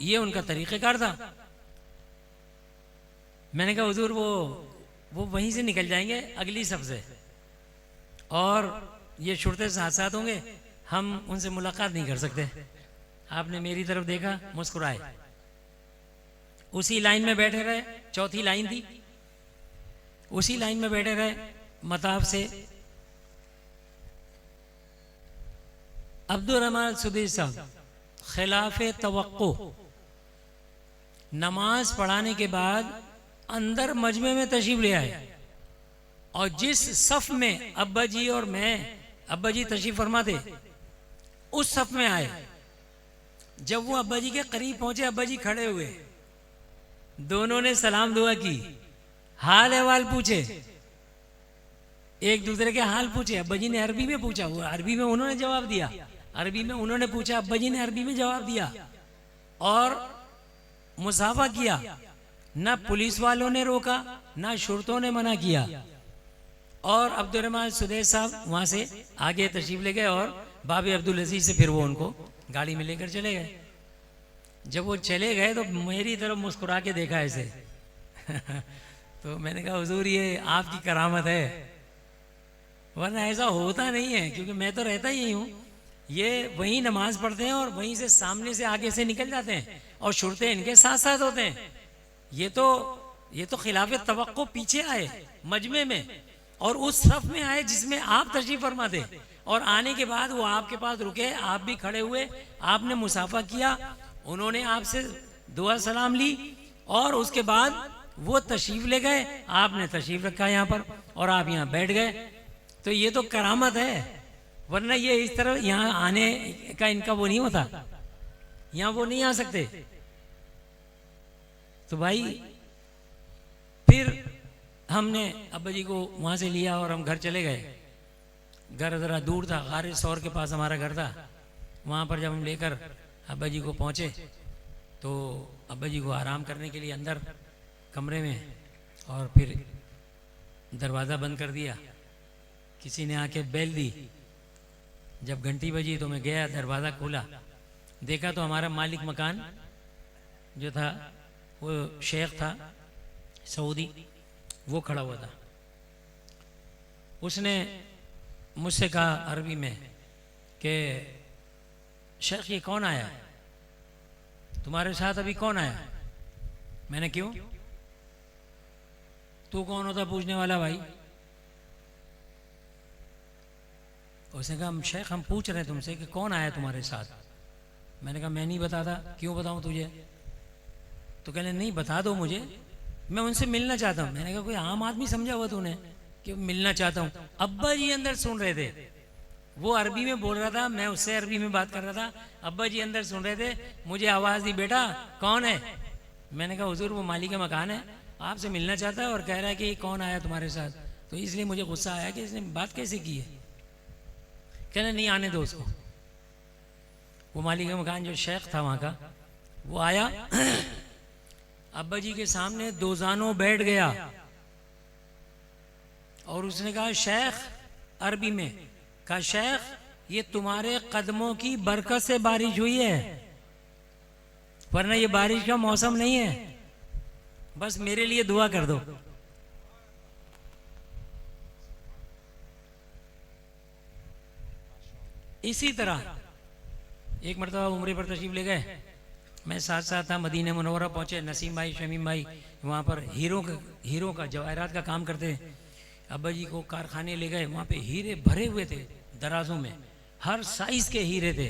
ये उनका तरीक़ेकार था। मैंने कहा हुजूर वो वहीं से निकल जाएंगे अगली सफ से, और ये शुरते साथ साथ होंगे, हम उनसे मुलाकात नहीं कर सकते। आपने मेरी तरफ देखा, मुस्कुराए, उसी लाइन में बैठे रहे, चौथी लाइन थी, उसी लाइन में बैठे रहे। मताब से अब्दुल रहमान सुदेश साहब खिलाफे तवक्को नमाज पढ़ाने के बाद अंदर मजमे में तशरीफ ले आए, और जिस सफ में अब्बा जी और मैं, अब्बा जी तशरीफ फरमा थे, उस सफ में आए। जब वो अब्बा जी के करीब पहुंचे, अब्बा जी खड़े हुए, दोनों ने सलाम दुआ की, हाल अहवाल पूछे, एक दूसरे के हाल पूछे। अब्बा जी ने अरबी में पूछा, वो अरबी में उन्होंने जवाब दिया, अरबी में उन्होंने पूछा, अब्बा जी ने अरबी में जवाब दिया, और मुसाफा किया। ना पुलिस वालों ने रोका, ना शुरतों ने मना किया। और अब्दुर्रहमान सुदैस साहब वहाँ से आगे तशरीफ ले गए और बाबी अब्दुल अजीज से फिर वो उनको गाड़ी में लेकर चले गए। जब वो चले गए तो मेरी तरफ मुस्कुरा के देखा ऐसे तो मैंने कहा हुजूर ये आपकी करामत है, वरना ऐसा होता नहीं है, क्योंकि मैं तो रहता ही हूँ। ये वहीं नमाज पढ़ते हैं और वहीं से सामने से आगे से निकल जाते हैं और शुरते इनके साथ साथ होते हैं। ये तो खिलाफ तवक्को पीछे आए मजमे में और उस सफ में आए जिसमें आप तशरीफ फरमा थे, और आने के बाद वो आपके पास रुके, आप भी खड़े हुए, आपने मुसाफा किया, उन्होंने आपसे दुआ सलाम ली और उसके बाद वो तशरीफ ले गए, आपने तशरीफ रखा यहाँ पर और आप यहाँ बैठ गए। तो ये तो करामत है, वरना ये इस तरह यहाँ आने का इनका वो नहीं होता, यहाँ वो नहीं आ सकते। तो भाई फिर हमने अब्बा जी को वहाँ से लिया और हम घर चले गए। घर ज़रा दूर था, गारे सौर के पास हमारा घर था। वहाँ पर जब हम लेकर अब्बा जी को पहुँचे तो अब्बा जी को आराम करने के लिए अंदर कमरे में, और फिर दरवाज़ा बंद कर दिया। किसी ने आके बेल दी, जब घंटी बजी तो मैं गया, दरवाज़ा खोला, देखा तो हमारा मालिक मकान जो था वो शेख था सऊदी, वो खड़ा हुआ था। उसने मुझसे कहा अरबी में कि शेख ये कौन आया, तुम्हारे साथ अभी कौन आया? मैंने क्यों, तू कौन होता पूछने वाला भाई? उसने कहा शेख हम पूछ रहे हैं तुमसे कि कौन आया तुम्हारे साथ। मैंने कहा मैं नहीं बताता, क्यों बताऊं तुझे? तो कहने नहीं बता दो मुझे, मैं उनसे मिलना चाहता हूँ। मैंने कहा कोई आम आदमी समझा हुआ तूने कि मिलना चाहता हूँ? अब्बा जी अंदर सुन रहे थे, वो अरबी में बोल रहा था, मैं उससे अरबी में बात कर रहा था, अब्बा जी अंदर सुन रहे थे। मुझे आवाज़ दी, बेटा कौन है? मैंने कहा हुजूर वो मालिक मकान है, आपसे मिलना चाहता है और कह रहा है कि कौन आया तुम्हारे साथ। तो इसलिए मुझे गुस्सा आया कि इसने बात कैसे की है। कहना नहीं आने दो उसको। वो मालिक मकान जो शेख था वहाँ का, वो आया अब्बा जी के सामने दोजानो बैठ गया और उसने कहा शेख, अरबी में कहा शेख ये तुम्हारे कदमों की बरकत से बारिश हुई है, वरना ये बारिश का मौसम नहीं है, बस मेरे लिए दुआ कर दो। इसी तरह एक मरतबा उम्रे पर तशरीफ ले गए, मैं साथ साथ था, मदीना मुनव्वरा पहुंचे। नसीम भाई शमीम भाई वहाँ पर हीरो का जवाहरात का काम करते हैं। अब्बा जी को कारखाने ले गए, वहाँ पे हीरे भरे हुए थे दराजों में, हर साइज के हीरे थे,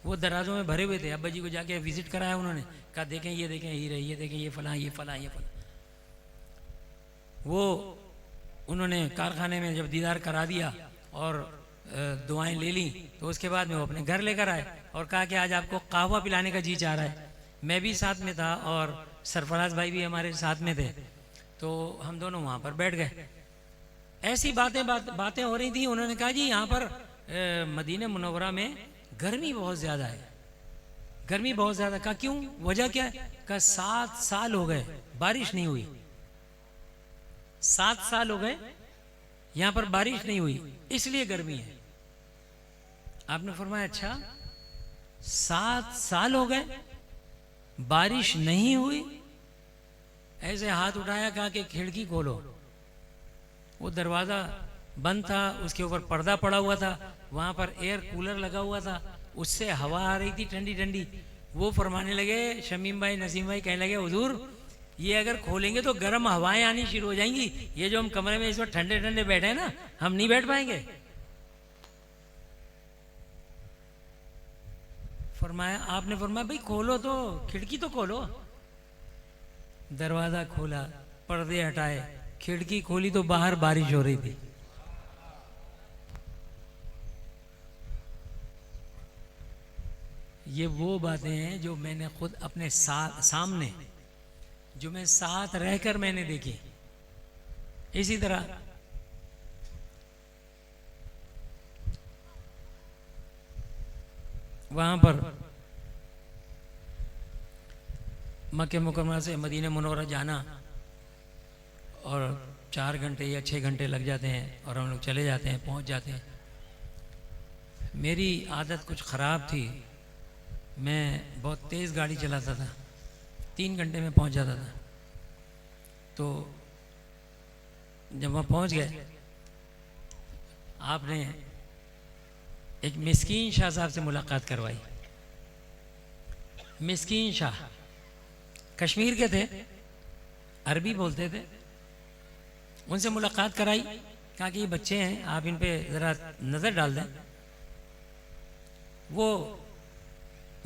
वो दराजों में भरे हुए थे। अब्बा जी को जाके विजिट कराया उन्होंने, कहा देखें ये देखें हीरे, ये देखें ये फला ये फला ये फला। वो उन्होंने कारखाने में जब दीदार करा दिया और दुआएं ले ली, तो उसके बाद में वो अपने घर लेकर आए और कहा कि आज आपको कहवा पिलाने का जी चाह रहा है। मैं भी साथ में था और सरफराज भाई भी हमारे साथ में थे, तो हम दोनों वहाँ पर बैठ गए। ऐसी बातें हो रही थी। उन्होंने कहा जी यहाँ पर मदीना मुनव्वरा में गर्मी बहुत ज़्यादा है, गर्मी बहुत ज़्यादा। कहा क्यों, वजह क्या है? कहा 7 साल हो गए बारिश नहीं हुई, 7 साल हो गए यहाँ पर बारिश नहीं हुई, इसलिए गर्मी है। आपने फरमाया अच्छा 7 साल हो गए बारिश नहीं हुई? ऐसे हाथ उठाया, कहा कि खिड़की खोलो। वो दरवाज़ा बंद था, उसके ऊपर पर्दा पड़ा हुआ था, वहाँ पर एयर कूलर लगा हुआ था, उससे हवा आ रही थी ठंडी ठंडी। वो फरमाने लगे, शमीम भाई नसीम भाई कहने लगे हुजूर ये अगर खोलेंगे तो गर्म हवाएं आनी शुरू हो जाएंगी, ये जो हम कमरे में इस वक्त ठंडे ठंडे बैठे हैं ना, हम नहीं बैठ पाएंगे। फरमाया, आपने फरमाया भाई खोलो तो, खिड़की तो खोलो। दरवाजा खोला, पर्दे हटाए, खिड़की खोली तो बाहर बारिश हो रही थी। ये वो बातें हैं जो मैंने खुद अपने सामने, जो मैं साथ रहकर मैंने देखी। इसी तरह वहां पर मक्के मुकर्रमा से मदीना मुनव्वरा जाना और 4 घंटे या 6 घंटे लग जाते हैं और हम लोग चले जाते हैं, पहुंच जाते हैं। मेरी आदत कुछ ख़राब थी, मैं बहुत तेज़ गाड़ी चलाता था, 3 घंटे में पहुंच जाता था। तो जब वहाँ पहुंच गए, आपने एक मिस्कीन शाह साहब से मुलाकात करवाई। मिस्कीन शाह कश्मीर के थे, अरबी बोलते थे। उनसे मुलाकात कराई, कहा कि ये बच्चे हैं, आप इन पे ज़रा नज़र डाल दें। वो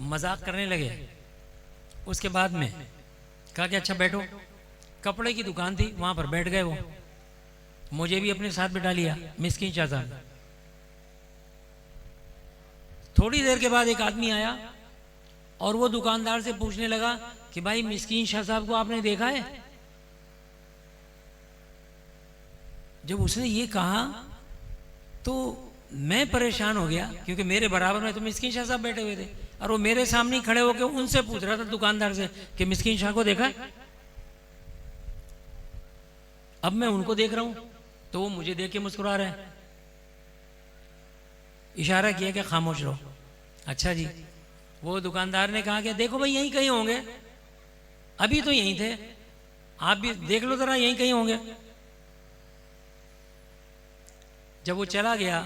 मजाक करने लगे। उसके बाद में कहा कि अच्छा बैठो। कपड़े की दुकान थी, वहाँ पर बैठ गए वो। मुझे भी अपने साथ बिठा लिया मिस्कीन शाह साहब। थोड़ी देर के बाद एक आदमी आया और वो दुकानदार से पूछने लगा कि भाई मिस्कीन शाह साहब को आपने देखा है? जब उसने ये कहा तो मैं परेशान हो गया, क्योंकि मेरे बराबर में तो मिस्कीन शाह साहब बैठे हुए थे और वो मेरे सामने ही खड़े होकर उनसे पूछ रहा था दुकानदार से कि मिस्कीन शाह को देखा है? अब मैं उनको देख रहा हूं तो वो मुझे देख के मुस्कुरा रहे हैं। इशारा किया कि खामोश रहो। अच्छा जी। वो दुकानदार ने कहा कि देखो भाई यहीं कहीं होंगे, अभी तो यहीं थे, आप भी देख लो जरा, यहीं कहीं होंगे। जब वो चला गया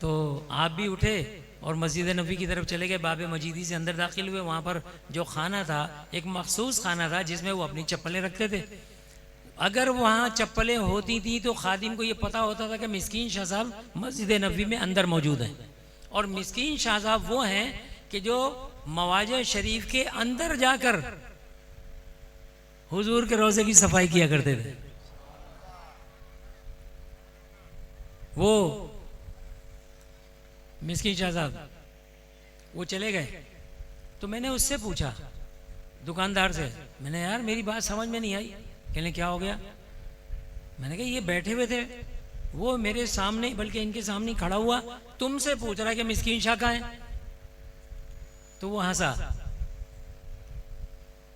तो आप भी उठे और मस्जिद नबी की तरफ चले गए। बाबे मजीदी से अंदर दाखिल हुए। वहाँ पर जो खाना था, एक मखसूस खाना था जिसमें वो अपनी चप्पलें रखते थे। अगर वहाँ चप्पलें होती थी तो खादिम को ये पता होता था कि मिस्कीन शाह साहब मस्जिद नबी में अंदर मौजूद हैं। और मिस्कीन शाह साहब वो हैं कि जो मवाजे शरीफ के अंदर जाकर हुजूर के रोज़े की सफाई किया करते थे। वो मिस्कीन शाह साहब वो चले गए तो मैंने उससे पूछा, दुकानदार से, मैंने यार मेरी बात समझ में नहीं आई। कहने क्या हो गया? मैंने कहा ये बैठे हुए थे, वो मेरे सामने, बल्कि इनके सामने खड़ा हुआ, तुमसे पूछ रहा है कि मिस्कीन शाह कहाँ है? तो वो हंसा,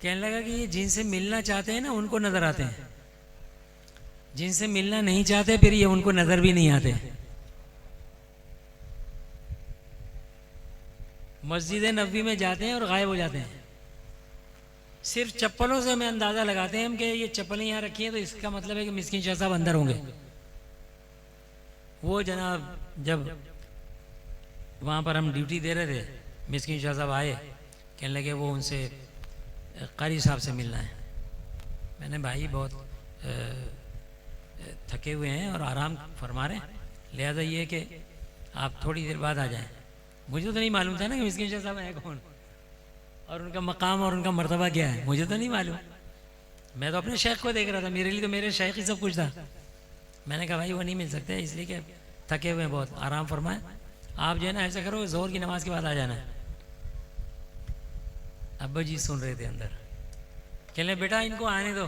कहने लगा कि ये जिनसे मिलना चाहते हैं ना उनको नजर आते हैं, जिनसे मिलना नहीं चाहते फिर ये उनको नजर भी नहीं आते। मस्जिद नबी में जाते हैं और गायब हो जाते हैं। सिर्फ चप्पलों से हमें अंदाजा लगाते हैं हम कि ये चप्पलें यहाँ रखी हैं तो इसका मतलब है कि मिस्कीन शाह साहब अंदर होंगे। वो जनाब जब वहाँ पर हम ड्यूटी दे रहे थे, मिस्कीन शाह साहब आए, कहने लगे वो उनसे कारी साहब से मिलना है। मैंने भाई बहुत थके हुए हैं और आराम फरमा रहे हैं, लिहाजा ये कि आप थोड़ी देर बाद आ जाएं। मुझे तो नहीं मालूम था ना कि मिस्कीन शाह साहब है कौन और उनका मकाम और उनका मर्तबा क्या है, मुझे तो नहीं मालूम। मैं तो अपने शेख को देख रहा था, मेरे लिए तो मेरे शेख ही सब कुछ था। मैंने कहा भाई वो नहीं मिल सकते, इसलिए कि थके हुए हैं बहुत, आराम फरमाएं। आप जो है ना ऐसा करो, जोहर की नमाज के बाद आ जाना है। अब्बा जी सुन रहे थे अंदर, कहने बेटा इनको आने दो।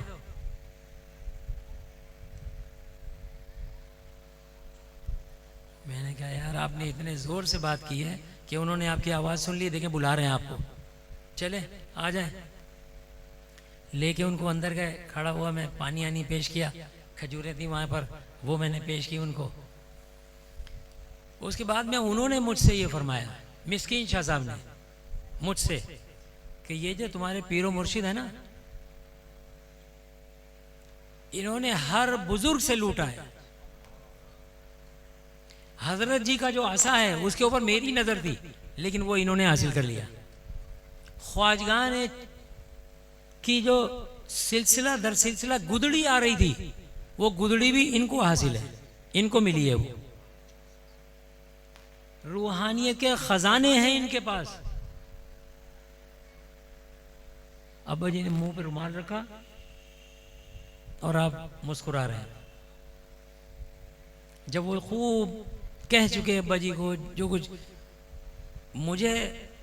मैंने कहा यार आपने इतने जोर से बात की है कि उन्होंने आपकी आवाज़ सुन ली, देखें बुला रहे हैं आपको, चले आ जाए। लेके उनको अंदर गए, खड़ा हुआ, मैं पानी आनी पेश किया, खजूरें थी वहाँ पर वो मैंने पेश की उनको। उसके बाद में उन्होंने मुझसे ये फरमाया, मिस्कीन शाह साहब ने मुझसे, कि ये जो तुम्हारे पीरो मुर्शिद है ना, इन्होंने हर बुजुर्ग से लूटा है। हजरत जी का जो आसा है उसके ऊपर मेरी नजर थी, लेकिन वो इन्होंने हासिल कर लिया। ख्वाजगान की जो सिलसिला दर सिलसिला गुदड़ी आ रही थी, वो गुदड़ी भी इनको हासिल है, इनको मिली है। वो रूहानियत के खजाने हैं इनके पास। अब्बा जी ने मुंह पे रुमाल रखा और आप मुस्कुरा रहे हैं। जब वो खूब कह चुके अब्बा जी को जो कुछ, मुझे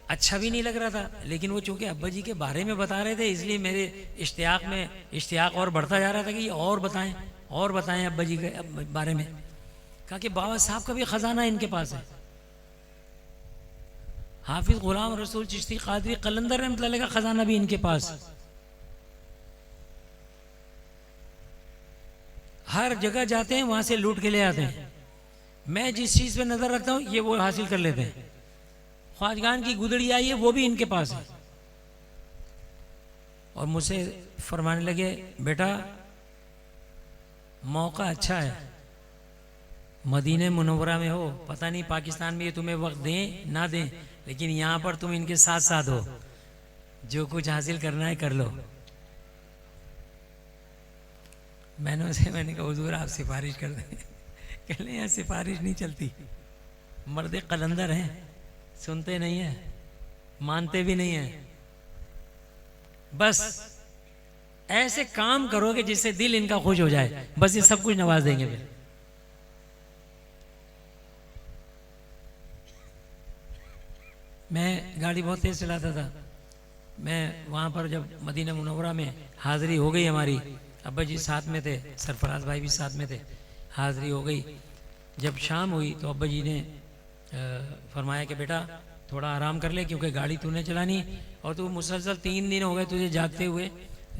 अच्छा भी नहीं लग रहा था, लेकिन वो चूंकि अब्बा जी के बारे में बता रहे थे इसलिए मेरे इश्तियाक और बढ़ता जा रहा था कि ये और बताएं अब्बा जी के बारे में। कहा कि बाबा साहब का भी खजाना इनके पास है। हाफिज गुलाम रसूल चिश्ती कादरी कलंदर रहमतुल्लाह का खजाना भी इनके पास। हर जगह जाते हैं, वहां से लूट के ले आते हैं। मैं जिस चीज पे नजर रखता हूँ ये वो हासिल कर लेते हैं। ख्वाजगान की गुदड़ी आई है, वो भी इनके पास है। और मुझसे फरमाने लगे, बेटा मौका अच्छा है, मदीने मुनव्वरा में हो, पता नहीं पाकिस्तान में ये तुम्हें वक्त दें ना दें, लेकिन यहाँ पर तुम इनके साथ साथ हो, जो कुछ हासिल करना है कर लो। मैंने कहा हुजूर आप सिफारिश कर दें। कहले यहाँ सिफारिश नहीं चलती, मर्द कलंदर हैं, सुनते नहीं हैं, मानते भी नहीं हैं। बस ऐसे काम करोगे जिससे दिल इनका खुश हो जाए, बस ये सब कुछ नवाज देंगे फिर। मैं गाड़ी बहुत तेज चलाता था। मैं वहाँ पर जब मदीना मुनव्वरा में हाज़िरी हो गई हमारी, अब्बा जी साथ में थे, सरफराज भाई भी साथ में थे, हाज़िरी हो गई। जब शाम हुई तो अब्बा जी ने फरमाया कि बेटा थोड़ा आराम कर ले, क्योंकि गाड़ी तूने चलानी और तू मुसलसल 3 दिन हो गए तुझे जागते हुए,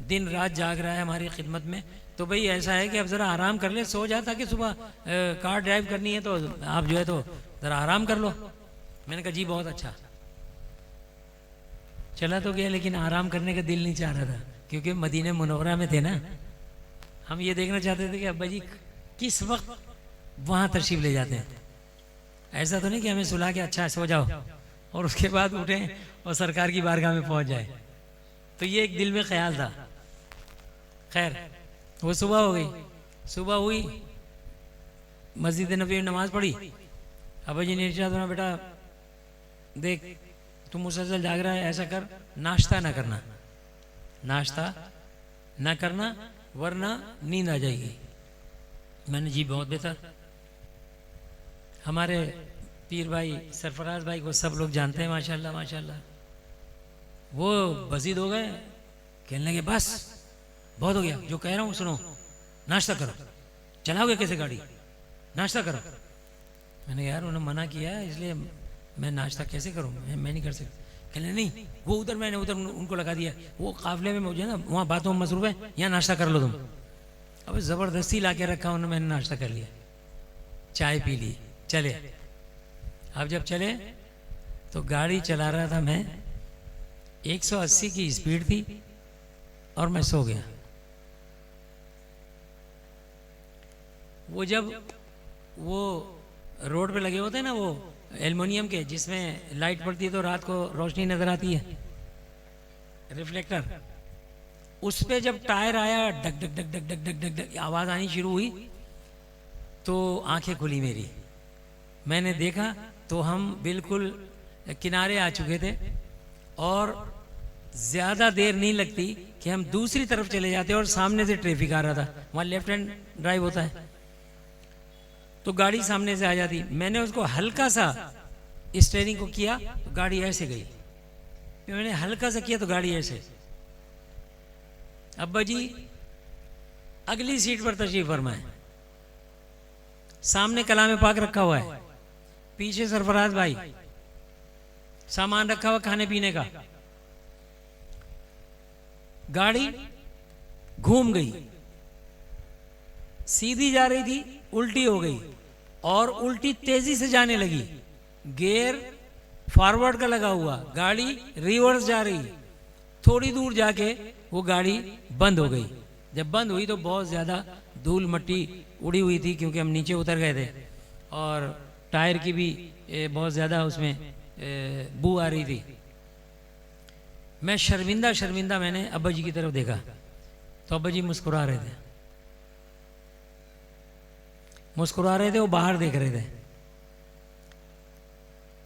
दिन रात जाग रहा है हमारी खिदमत में, तो भाई ऐसा है कि अब ज़रा आराम कर ले, सो जा, ताकि सुबह कार ड्राइव करनी है तो आप जो है तो ज़रा आराम कर लो। मैंने कहा जी बहुत अच्छा। चला तो गया, लेकिन आराम करने का दिल नहीं चाह रहा था, क्योंकि मदीने मुनव्वरा में थे ना। हम ये देखना चाहते थे कि अब्बा जी किस वक्त वहाँ तशरीफ़ ले जाते हैं। ऐसा तो नहीं कि हमें सुला के अच्छा सो जाओ और उसके बाद उठें और सरकार की बारगाह में पहुँच जाए। तो ये एक दिल में ख्याल था। खैर वो सुबह हो गई, सुबह हुई, मस्जिद नबी में नमाज पढ़ी। अब्बा जी ने इरशाद फरमाया, बेटा देख तुम मुसलसल जाग रहा है, ऐसा कर नाश्ता ना करना, नाश्ता ना करना वरना नींद आ जाएगी। मैंने जी बहुत बेहतर। हमारे पीर भाई सरफराज भाई को सब लोग जानते हैं, माशाल्लाह माशाल्लाह। वो बजीद हो गए, कहने लगे बस बहुत हो गया, जो कह रहा हूँ सुनो, नाश्ता करो। चलाओगे कैसे गाड़ी, नाश्ता करो। मैंने यार उन्होंने मना किया है, इसलिए मैं नाश्ता कैसे करूँ, मैं नहीं कर सकता। कहने नहीं, वो उधर, मैंने उधर उनको लगा दिया, वो काफिले में मुझे ना वहाँ बातों में मसरूफ है, यहाँ नाश्ता कर लो तुम। अब ज़बरदस्ती ला के रखा उन्होंने, मैंने नाश्ता कर लिया, चाय पी ली, चले। अब जब चले तो गाड़ी चला रहा था मैं, 180 की स्पीड थी और मैं सो गया। वो जब वो रोड पे लगे होते हैं ना वो एल्युमिनियम के, जिसमें लाइट पड़ती है तो रात को रोशनी नजर आती है, रिफ्लेक्टर, उस पे जब टायर आया, duck duck duck duck duck duck duck duck आवाज आनी शुरू हुई तो आंखें खुली मेरी। मैंने देखा तो हम बिल्कुल किनारे आ चुके थे और ज्यादा देर नहीं लगती कि हम दूसरी तरफ चले जाते और सामने से ट्रैफिक आ रहा था, वहाँ लेफ्ट हैंड ड्राइव होता है, तो गाड़ी सामने से आ जाती। मैंने उसको हल्का सा स्टीयरिंग को किया तो गाड़ी ऐसे गई, फिर मैंने हल्का सा किया तो गाड़ी ऐसे। अब्बा जी अगली सीट पर तशरीफ फरमाए, सामने कलाम पाक रखा हुआ है, पीछे सरफराज भाई, सामान रखा हुआ खाने पीने का। गाड़ी घूम गई, सीधी जा रही थी उल्टी हो गई और उल्टी तेजी से जाने लगी, गियर फॉरवर्ड का लगा हुआ, गाड़ी रिवर्स जा रही। थोड़ी दूर जाके वो गाड़ी बंद हो गई। जब बंद हुई तो बहुत ज़्यादा धूल मट्टी उड़ी हुई थी, क्योंकि हम नीचे उतर गए थे और टायर की भी बहुत ज़्यादा उसमें बू आ रही थी। मैं शर्मिंदा शर्मिंदा मैंने अब्बा जी की तरफ देखा तो अब्बा जी मुस्कुरा रहे थे, मुस्कुरा रहे थे, वो बाहर देख रहे थे।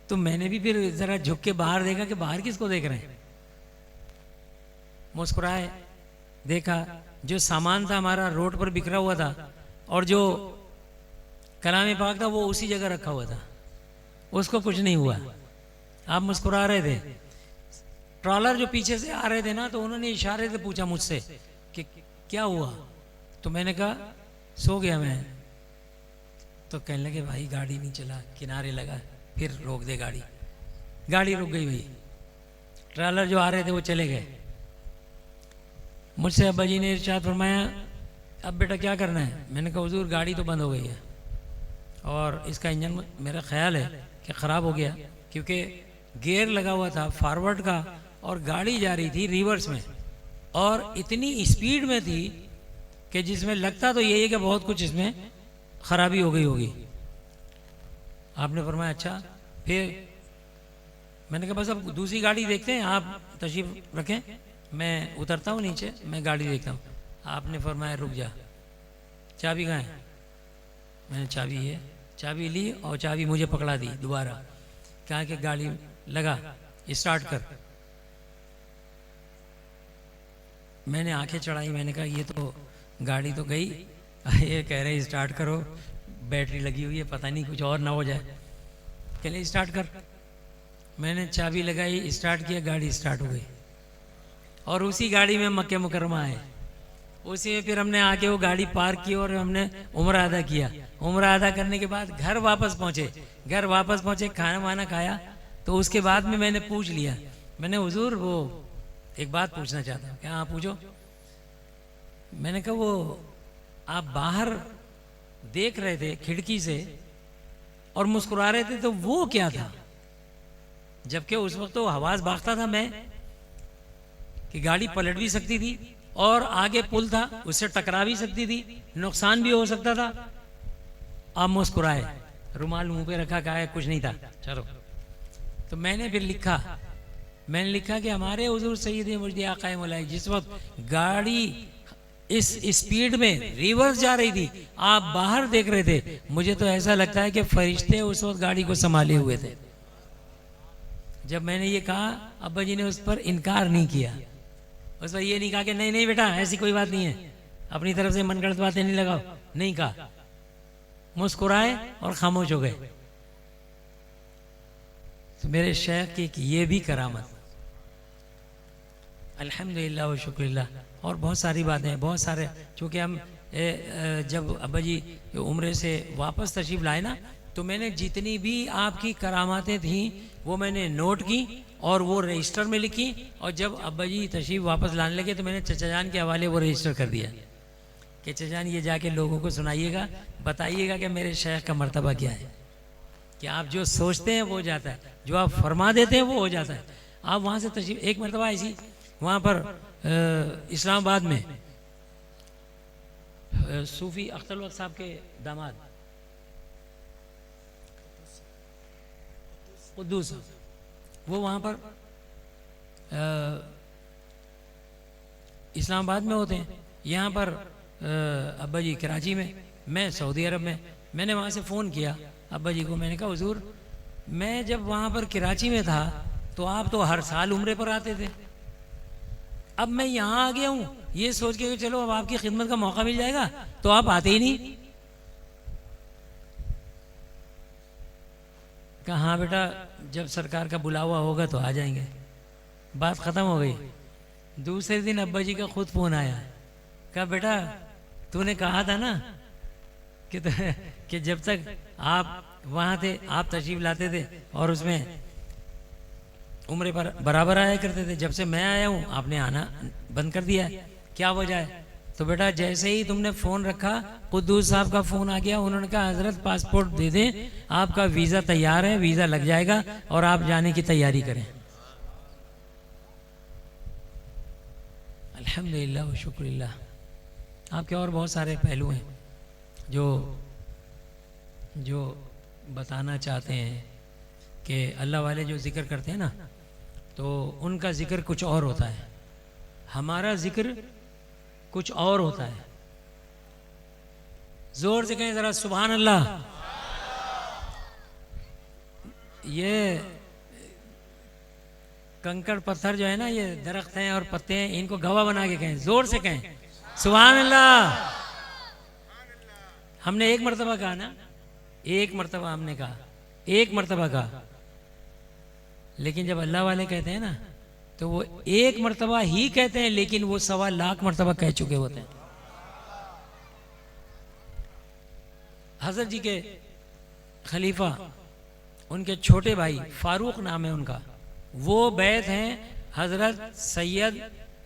तो मैंने भी फिर जरा झुक के बाहर देखा कि बाहर किसको देख रहे हैं। मुस्कुराए, देखा जो सामान था हमारा रोड पर बिखरा हुआ था और जो कलाम पाक था वो उसी जगह रखा हुआ था, उसको कुछ नहीं हुआ। आप मुस्कुरा रहे थे। ट्रॉलर जो पीछे से आ रहे थे ना, तो उन्होंने इशारे से पूछा मुझसे कि क्या हुआ, तो मैंने कहा सो गया मैं। तो कहने लगे भाई गाड़ी नहीं चला, किनारे लगा, फिर रोक दे गाड़ी। गाड़ी रुक गई भाई, ट्रैवलर जो आ रहे थे वो चले गए। मुझसे अब्बा जी ने इरशाद फरमाया, अब बेटा क्या करना है? मैंने कहा हुजूर गाड़ी तो बंद हो गई है और इसका इंजन मेरा ख्याल है कि ख़राब हो गया, क्योंकि गियर लगा हुआ था फॉरवर्ड का और गाड़ी जा रही थी रिवर्स में और इतनी स्पीड में थी कि जिसमें लगता तो यही है कि बहुत कुछ इसमें ख़राबी हो गई होगी। आपने फरमाया अच्छा। फिर मैंने कहा बस अब दूसरी गाड़ी देखते हैं, आप तशरीफ़ रखें, मैं उतरता हूँ नीचे, मैं गाड़ी देखता हूँ। आपने फरमाया रुक जा, चाबी कहाँ है? मैंने चाबी है, चाबी ली और चाबी मुझे पकड़ा दी दोबारा, कहा कि गाड़ी लगा, स्टार्ट कर। मैंने आंखें चढ़ाई, मैंने कहा ये तो गाड़ी तो गई, ये कह रहे स्टार्ट करो, बैटरी लगी हुई है, पता नहीं कुछ और ना हो जाए। कहले स्टार्ट कर। मैंने चाबी लगाई, स्टार्ट किया, गाड़ी स्टार्ट हो गई और उसी गाड़ी में मक्के मुकरमा आए। उसी में फिर हमने आके वो गाड़ी पार्क की और हमने उम्र अदा किया। उम्र अदा करने के बाद घर वापस पहुँचे, खाना वाना खाया। तो उसके बाद में मैंने पूछ लिया, मैंने हुजूर वो एक बात पूछना चाहता हूँ। क्या? हाँ पूछो। मैंने कहा वो आप बाहर देख रहे थे खिड़की से और मुस्कुरा रहे थे, तो वो क्या था? जबकि उस वक्त तो आवाज भागता था मैं कि गाड़ी पलट भी सकती थी और आगे पुल था, उससे टकरा भी सकती थी, नुकसान भी हो सकता था। आप मुस्कुराए, रुमाल मुंह पे रखा, कहा कुछ नहीं था, चलो। तो मैंने फिर लिखा कि हमारे हुजूर सैयद मुजदी आक़ाए मौलाए जिस वक्त गाड़ी इस स्पीड में रिवर्स जा रही थी, आप बाहर देख रहे थे, मुझे तो ऐसा लगता है कि फरिश्ते उस वक्त गाड़ी को संभाले हुए थे। जब मैंने ये कहा, अब्बा जी ने उस पर इनकार नहीं किया, उस पर ये नहीं कहा कि नहीं नहीं बेटा ऐसी कोई बात नहीं है, अपनी तरफ से मनगढ़ंत बातें नहीं लगाओ, नहीं कहा। मुस्कुराए और खामोश हो गए। तो मेरे शेख की ये भी करामत, अल्हम्दुलिल्लाह व शुक्रिल्लाह। और बहुत सारी बातें हैं, बहुत सारे, चूँकि हम जब अब्बा जी उम्रे से वापस तशरीफ़ लाए ना, तो मैंने जितनी भी आपकी करामातें थीं वो मैंने नोट की और वो रजिस्टर में लिखी। और जब अब्बा जी तशरीफ़ वापस लाने लगे तो मैंने चचा जान के हवाले वो रजिस्टर कर दिया कि चचा जान ये जाके लोगों को सुनाइएगा, बताइएगा कि मेरे शेख का मर्तबा क्या है, कि आप जो सोचते हैं वो हो जाता है, जो आप फरमा देते हैं वो हो जाता है। आप वहाँ से तशरीफ़, एक मरतबा ऐसी वहाँ पर इस्लामाबाद में सूफ़ी अख्तर वक्त साहब के दामाद कुद्दूस, वो वहाँ पर इस्लामाबाद में होते हैं, यहाँ पर अब्बा जी कराची में, मैं सऊदी अरब में। मैंने वहाँ से फ़ोन किया अब्बा जी को, मैंने कहा हुजूर मैं जब वहाँ पर कराची में था तो आप तो हर साल उम्रे पर आते थे, अब मैं यहाँ आ गया हूँ ये सोच के चलो अब आपकी खिदमत का मौका मिल जाएगा, तो आप आते ही नहीं। कहा हाँ बेटा जब सरकार का बुलावा होगा तो आ जाएंगे। बात ख़त्म हो गई। दूसरे दिन अब्बा जी का खुद फ़ोन आया, कहा बेटा तूने कहा था ना कि जब तक आप वहाँ थे आप तशरीफ़ लाते थे और उसमें उम्रे पर बराबर आया करते थे, जब से मैं आया हूँ आपने आना बंद कर दिया है, क्या वजह है? तो बेटा जैसे ही तुमने फ़ोन रखा कुद्दूस साहब का फ़ोन आ गया, उन्होंने कहा हज़रत पासपोर्ट दे दें, आपका वीज़ा तैयार है, वीज़ा लग जाएगा और आप जाने की तैयारी करें। अल्हम्दुलिल्लाह व शुक्रिल्लाह। आपके और बहुत सारे पहलू हैं जो बताना चाहते हैं कि अल्लाह वाले जो ज़िक्र करते हैं ना, तो उनका ज़िक्र कुछ और होता है, हमारा ज़िक्र कुछ और होता है। जोर से कहें ज़रा सुभान अल्लाह। ये कंकड़ पत्थर जो है ना, ये दरख्त हैं और पत्ते हैं, इनको गवाह बना के कहें, जोर से कहें सुभान अल्लाह। हमने एक मरतबा कहा ना, एक मरतबा हमने कहा, एक मरतबा कहा, लेकिन जब अल्लाह वाले कहते हैं ना तो वो एक मरतबा ही कहते हैं, लेकिन वो 1.25 लाख मरतबा कह चुके होते हैं। हज़रत जी के खलीफा उनके छोटे भाई फारूक नाम है उनका, वो बैत हैं हजरत सैयद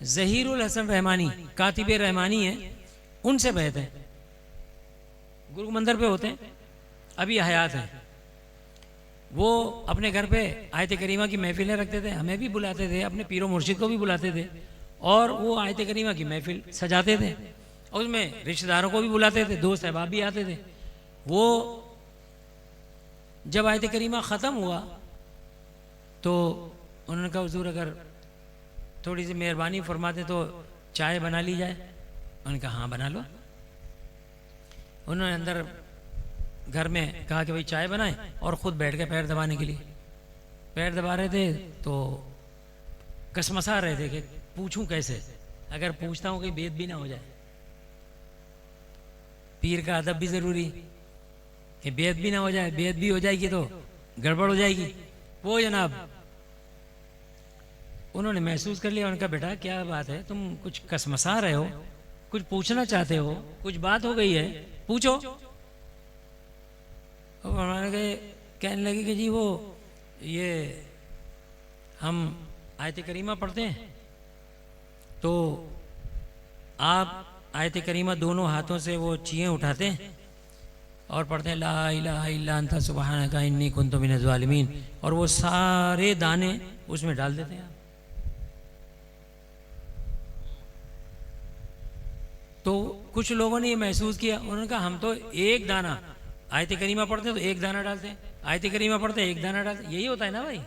ज़हीरुल हसन रहमानी, कातिब रहमानी हैं, उनसे बैत हैं। गुरु मंदिर पे होते हैं, अभी हयात हैं। वो अपने घर पे आयत करीमा की महफिलें रखते थे, हमें भी बुलाते थे, अपने पीरो मुर्शिद को भी बुलाते थे, और वो आयत करीमा की महफिल सजाते थे, और उसमें रिश्तेदारों को भी बुलाते थे, दोस्त अहबाब भी आते थे। वो जब आयत करीमा ख़त्म हुआ तो उन्होंने कहा हुजूर अगर थोड़ी सी मेहरबानी फरमाते तो चाय बना ली जाए। उन्होंने कहा हाँ बना लो। उन्होंने अंदर घर में कहा कि भाई चाय बनाएं, और ख़ुद बैठ के पैर दबाने के लिए पैर दबा रहे थे, तो कसमसा रहे थे कि पूछूं कैसे, अगर पूछता हूँ कि बेद भी ना हो जाए। पीर का अदब भी ज़रूरी कि बेद भी ना हो जाए, बेद भी हो जाएगी तो गड़बड़ हो जाएगी। वो जनाब उन्होंने महसूस कर लिया, उनका बेटा क्या बात है, तुम कुछ कसमसा रहे हो, कुछ पूछना चाहते हो, कुछ बात हो गई है, पूछो। और हमारे कहने लगे कि जी वो ये हम आयत करीमा पढ़ते हैं, तो आप आयत करीमा दोनों हाथों से वो चीज़ें उठाते हैं और पढ़ते हैं ला इलाहा इल्ला अंता सुब्हानका इन्नी कुन्तु मिनज़ ज़ालिमीन, और वो सारे दाने उसमें डाल देते हैं। तो कुछ लोगों ने ये महसूस किया, उन्होंने कहा हम तो एक दाना आयत करीमा पढ़ते हैं तो एक दाना डालते हैं, आयत करीमा पढ़ते हैं एक दाना डालते हैं, यही होता है ना भाई,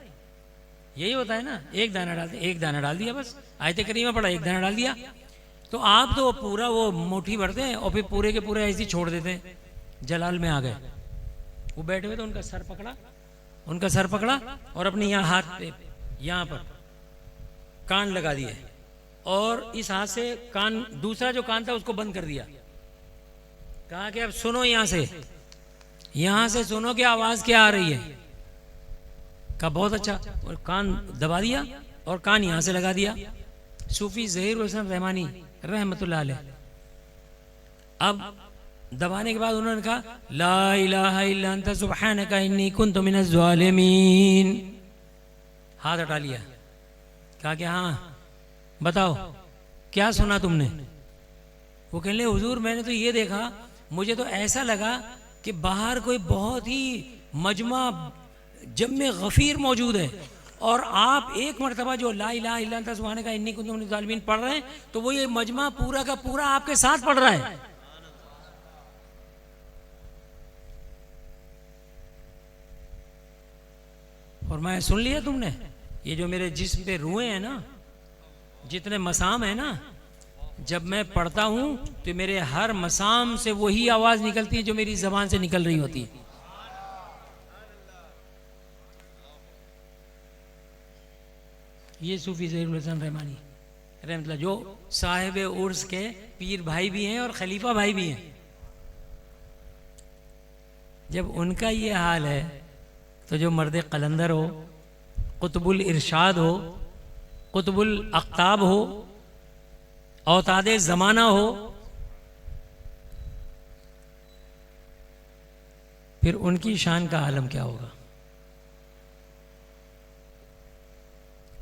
यही होता है ना, एक दाना डालते, एक दाना डाल दिया बस, आयत करीमा पढ़ा एक दाना डाल दिया। तो आप तो पूरा वो मुट्ठी भरते हैं और फिर पूरे के पूरे ऐसे ही छोड़ देते हैं। जलाल में आ गए, वो बैठे हुए तो उनका सर पकड़ा और अपने यहाँ हाथ पे यहाँ पर कान लगा दिए, और इस हाथ से कान, दूसरा जो कान था उसको बंद कर दिया। कहा कि अब सुनो, यहाँ से सुनो कि आवाज क्या आ रही है। कहा बहुत अच्छा, और कान दबा दिया और कान यहाँ से लगा दिया। सूफी ज़हीरुल हसन रहमानी रहमतुल्लाह अलैह, अब दबाने के बाद उन्होंने कहा ला इलाहा इल्ला अंता सुब्हानका इन्नी कुन्तु मिनज़ ज़ालिमीन, हाथ हटा लिया। कहा कि हाँ बताओ क्या सुना तुमने। वो कहने लगे हुजूर मैंने तो ये देखा, मुझे तो ऐसा लगा कि बाहर कोई बहुत ही मजमा जम्मे गफीर मौजूद है, और आप एक मरतबा जो ला इलाहा इल्ला अंता सुब्हानका इन्नी कुन्तु मिनज़ ज़ालिमीन पढ़ रहे हैं, तो वो ये मजमा पूरा का पूरा आपके साथ पढ़ रहा है। और मैं सुन लिया तुमने, ये जो मेरे जिस्म पे रुएं हैं ना, जितने मसाम है ना, जब मैं पढ़ता हूं तो मेरे हर मसाम से वही आवाज निकलती है जो मेरी जबान से निकल रही होती है। ये सूफी ज़हीरुल हसन रहमानी रहमतुल्लाह, जो साहिब उर्स के पीर भाई भी हैं और खलीफा भाई भी हैं। जब उनका ये हाल है तो जो मर्द कलंदर हो, कुतुबुल इरशाद हो, कुतुबुल अख्ताब हो, औतादे ज़माना हो, फिर उनकी शान का आलम क्या होगा।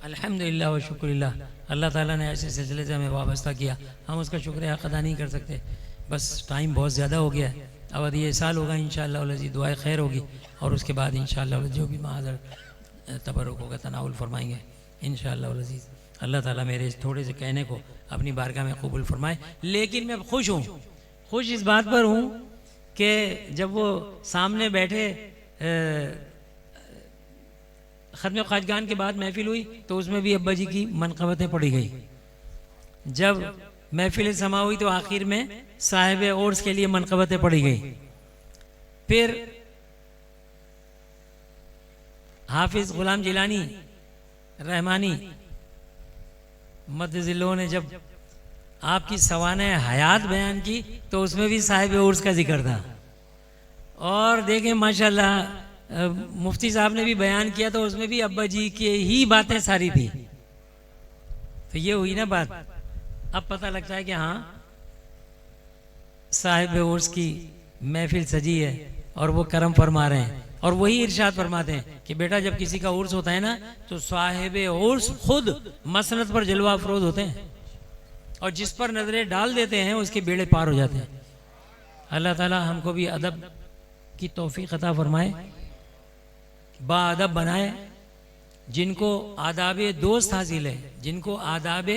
अल्हम्दुलिल्लाह व शुक्रिल्लाह, अल्लाह ताला ने ऐसे सिलसिले से हमें वाबस्ता किया, हम उसका शुक्रिया अदा नहीं कर सकते। बस टाइम बहुत ज़्यादा हो गया है, अब ये साल होगा इंशाअल्लाह वल्लज़ी, दुआए खैर होगी, और उसके बाद इंशाअल्लाह जो भी महाज़र तबरुक होगा तनाउल फरमाएंगे इंशाअल्लाह वल्लज़ी। अल्लाह ताला मेरे इस थोड़े से कहने को अपनी बारगाह में कबूल फरमाए। लेकिन मैं खुश हूँ, खुश इस बात पर हूँ कि जब वो सामने बैठे ख़त्म ख़ाजगान के बाद महफिल हुई तो उसमें भी अब्बा जी की मनक़बतें पढ़ी गई। जब महफिल समा हुई तो आखिर में साहिब और्स के लिए मनक़बतें पढ़ी गई। फिर हाफिज़ ग़ुलाम जिलानी रहमानी मद्दिज़िल्लों ने जब आपकी सवाने हयात बयान की तो उसमें भी साहिब उर्स का जिक्र था। और देखें माशाल्लाह मुफ्ती साहब ने भी बयान किया तो उसमें भी अब्बा जी की ही बातें सारी थी। तो ये हुई ना बात, अब पता लगता है कि हाँ साहिब उर्स की महफिल सजी है और वो करम फरमा रहे हैं। और वही इरशाद फरमाते हैं कि बेटा जब किसी का उर्स होता है ना तो साहिबे उर्स खुद मसनद पर जलवा अफरोज होते हैं और जिस पर नजरें डाल देते हैं उसके बेड़े पार हो जाते हैं। अल्लाह ताला हमको भी अदब की तौफीक अता फरमाए, बाअदब बनाए। जिनको आदाब दोस्त हासिल है, जिनको आदाब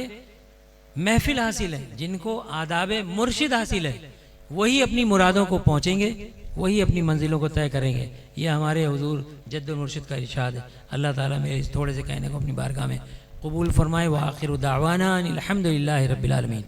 महफिल हासिल है, जिनको आदाब मुर्शिद हासिल है, वही अपनी मुरादों को पहुँचेंगे, वही अपनी मंजिलों को तय करेंगे। ये हमारे हुजूर जद्दुल मुर्शिद का इरशाद है। अल्लाह ताला मेरे इस थोड़े से कहने को अपनी बारगाह में कबूल फरमाए। व आखिर दावाना अनिल हम्दुलिल्लाहि रब्बिल आलमीन।